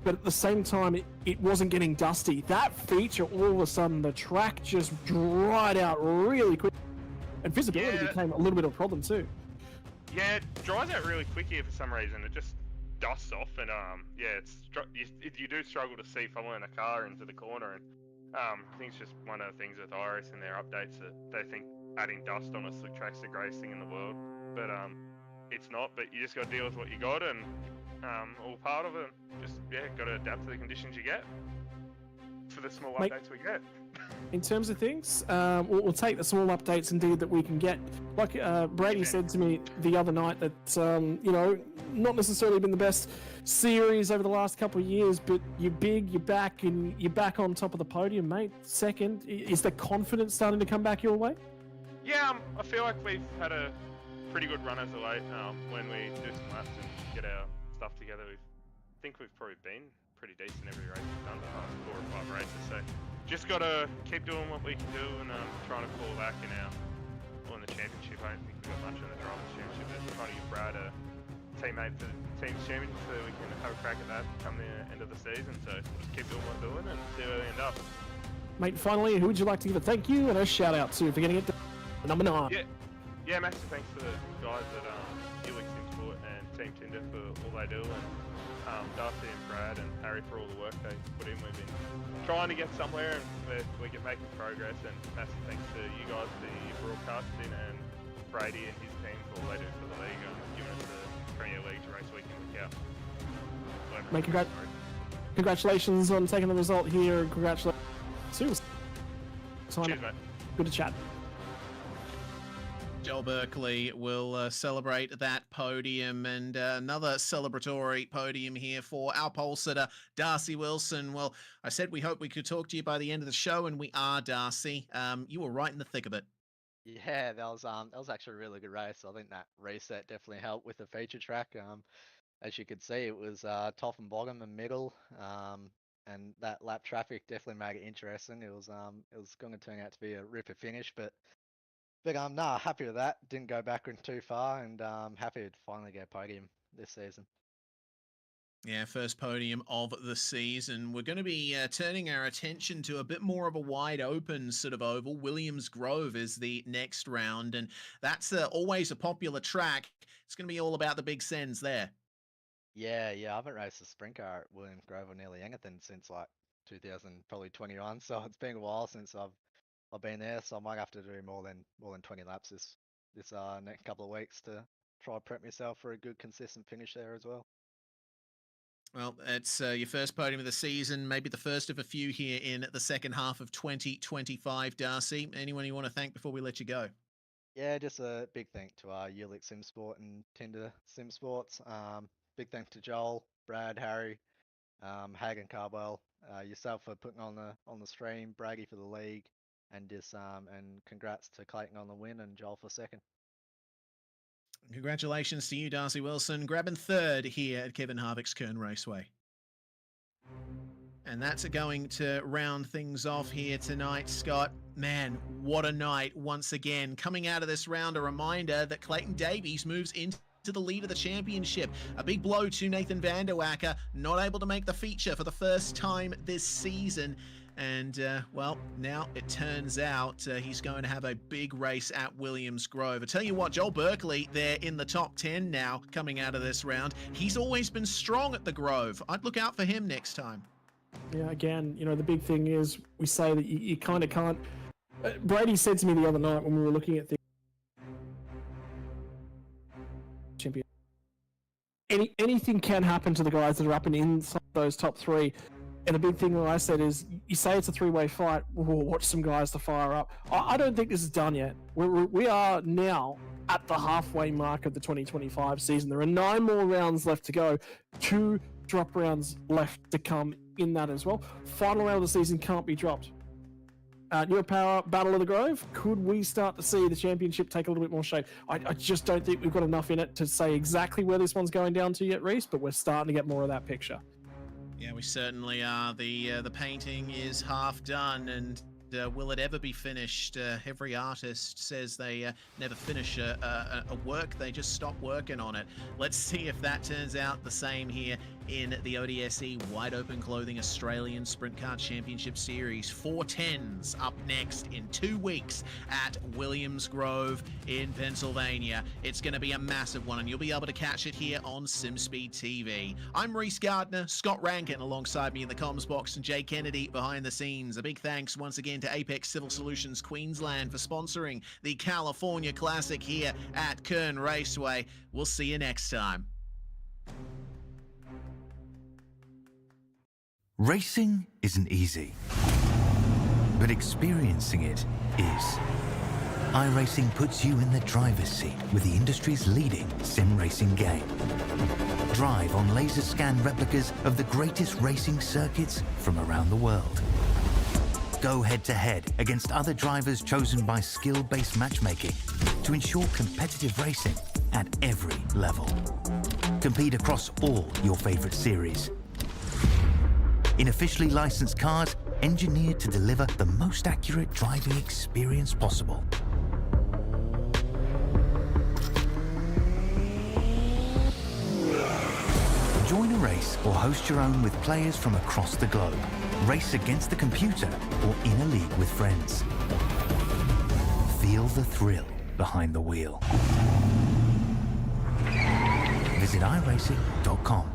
but at the same time it wasn't getting dusty. That feature, all of a sudden the track just dried out really quick, and visibility became a little bit of a problem too. Yeah, it dries out really quick here for some reason. It just dusts off, and yeah, you do struggle to see following a car into the corner. And I think it's just one of the things with iRacing, their updates, that they think adding dust on a slick track's the greatest thing in the world, but it's not. But you just got to deal with what you got, and all part of it. Just got to adapt to the conditions you get for the small updates we get. In terms of things, we'll take the small updates indeed that we can get. Like Brady said to me the other night that not necessarily been the best series over the last couple of years, but you're big, you're back, and you're back on top of the podium, mate. Second, is the confidence starting to come back your way? Yeah, I feel like we've had a pretty good run as of late. When we do some laps and get our stuff together, I think we've probably been pretty decent every race we've done the last 4 or 5 races. So just got to keep doing what we can do and trying to fall back in the championship. I don't think we've got much in the drivers' championship. There's trying to give Brad a teammate for the team's championship so we can have a crack at that come the end of the season. So we'll just keep doing what we're doing and see where we end up. Mate, finally, who would you like to give a thank you and a shout out to for getting it to number 9? Yeah, massive thanks to the guys at Helix Import and Team Tinder for all they do, and Darcy and Brad and Harry for all the work they put in. We've been trying to get somewhere and we can make progress, and massive thanks to you guys, the broadcasting, and Brady and his team for all they do for the league, giving us the Premier League to race week in, week out. Mate, congratulations on taking the result here. Congratulations. Cheers, mate. Good to chat. Joel Berkeley will celebrate that podium, and another celebratory podium here for our pole sitter, Darcy Wilson. Well, I said we hope we could talk to you by the end of the show, and we are, Darcy. You were right in the thick of it. Yeah, that was actually a really good race. I think that reset definitely helped with the feature track. As you could see, it was top and bottom and middle, and that lap traffic definitely made it interesting. It was going to turn out to be a ripper finish, but nah, happy with that. Didn't go backward too far, and happy to finally get a podium this season. Yeah, first podium of the season. We're going to be turning our attention to a bit more of a wide open sort of oval. Williams Grove is the next round, and that's always a popular track. It's going to be all about the big sends there. Yeah, I haven't raced a sprint car at Williams Grove or nearly anything since like 2021, so it's been a while since I've been there, so I might have to do more than 20 laps this next couple of weeks to try prep myself for a good consistent finish there as well. Well, it's your first podium of the season, maybe the first of a few here in the second half of 2025, Darcy. Anyone you want to thank before we let you go? Yeah, just a big thank to Ulix Simsport and Tinder Simsports. Big thank to Joel, Brad, Harry, Hagen Carbwell, yourself for putting on the stream, Braggy for the league, and congrats to Clayton on the win and Joel for second. Congratulations to you, Darcy Wilson, grabbing third here at Kevin Harvick's Kern Raceway. And that's going to round things off here tonight, Scott. Man, what a night once again. Coming out of this round, a reminder that Clayton Davies moves into the lead of the championship. A big blow to Nathan van der Wacker, not able to make the feature for the first time this season. And, well, now it turns out he's going to have a big race at Williams Grove. I tell you what, Joel Berkeley there in the top 10 now coming out of this round. He's always been strong at the Grove. I'd look out for him next time. Yeah, again, the big thing is we say that you kind of can't... Brady said to me the other night when we were looking at the champion, anything can happen to the guys that are up and inside those top three. And the big thing that I said is, you say it's a three-way fight, we'll watch some guys to fire up. I don't think this is done yet. We are now at the halfway mark of the 2025 season. There are 9 more rounds left to go. 2 drop rounds left to come in that as well. Final round of the season can't be dropped. Neuropower Battle of the Grove, could we start to see the championship take a little bit more shape? I just don't think we've got enough in it to say exactly where this one's going down to yet, Reese, but we're starting to get more of that picture. Yeah, we certainly are. The painting is half done, and will it ever be finished? Every artist says they never finish a work, they just stop working on it. Let's see if that turns out the same here in the ODSE Wide Open Clothing Australian Sprint Car Championship Series. 410s up next in 2 weeks at Williams Grove in Pennsylvania. It's going to be a massive one, and you'll be able to catch it here on SimSpeed TV. I'm Reese Gardner, Scott Rankin alongside me in the comms box, and Jay Kennedy behind the scenes. A big thanks once again to Apex Civil Solutions Queensland for sponsoring the California Classic here at Kern Raceway. We'll see you next time. Racing isn't easy, but experiencing it is. iRacing puts you in the driver's seat with the industry's leading sim racing game. Drive on laser scan replicas of the greatest racing circuits from around the world. Go head-to-head against other drivers chosen by skill-based matchmaking to ensure competitive racing at every level. Compete across all your favorite series. In officially licensed cars, engineered to deliver the most accurate driving experience possible. Join a race or host your own with players from across the globe. Race against the computer or in a league with friends. Feel the thrill behind the wheel. Visit iRacing.com.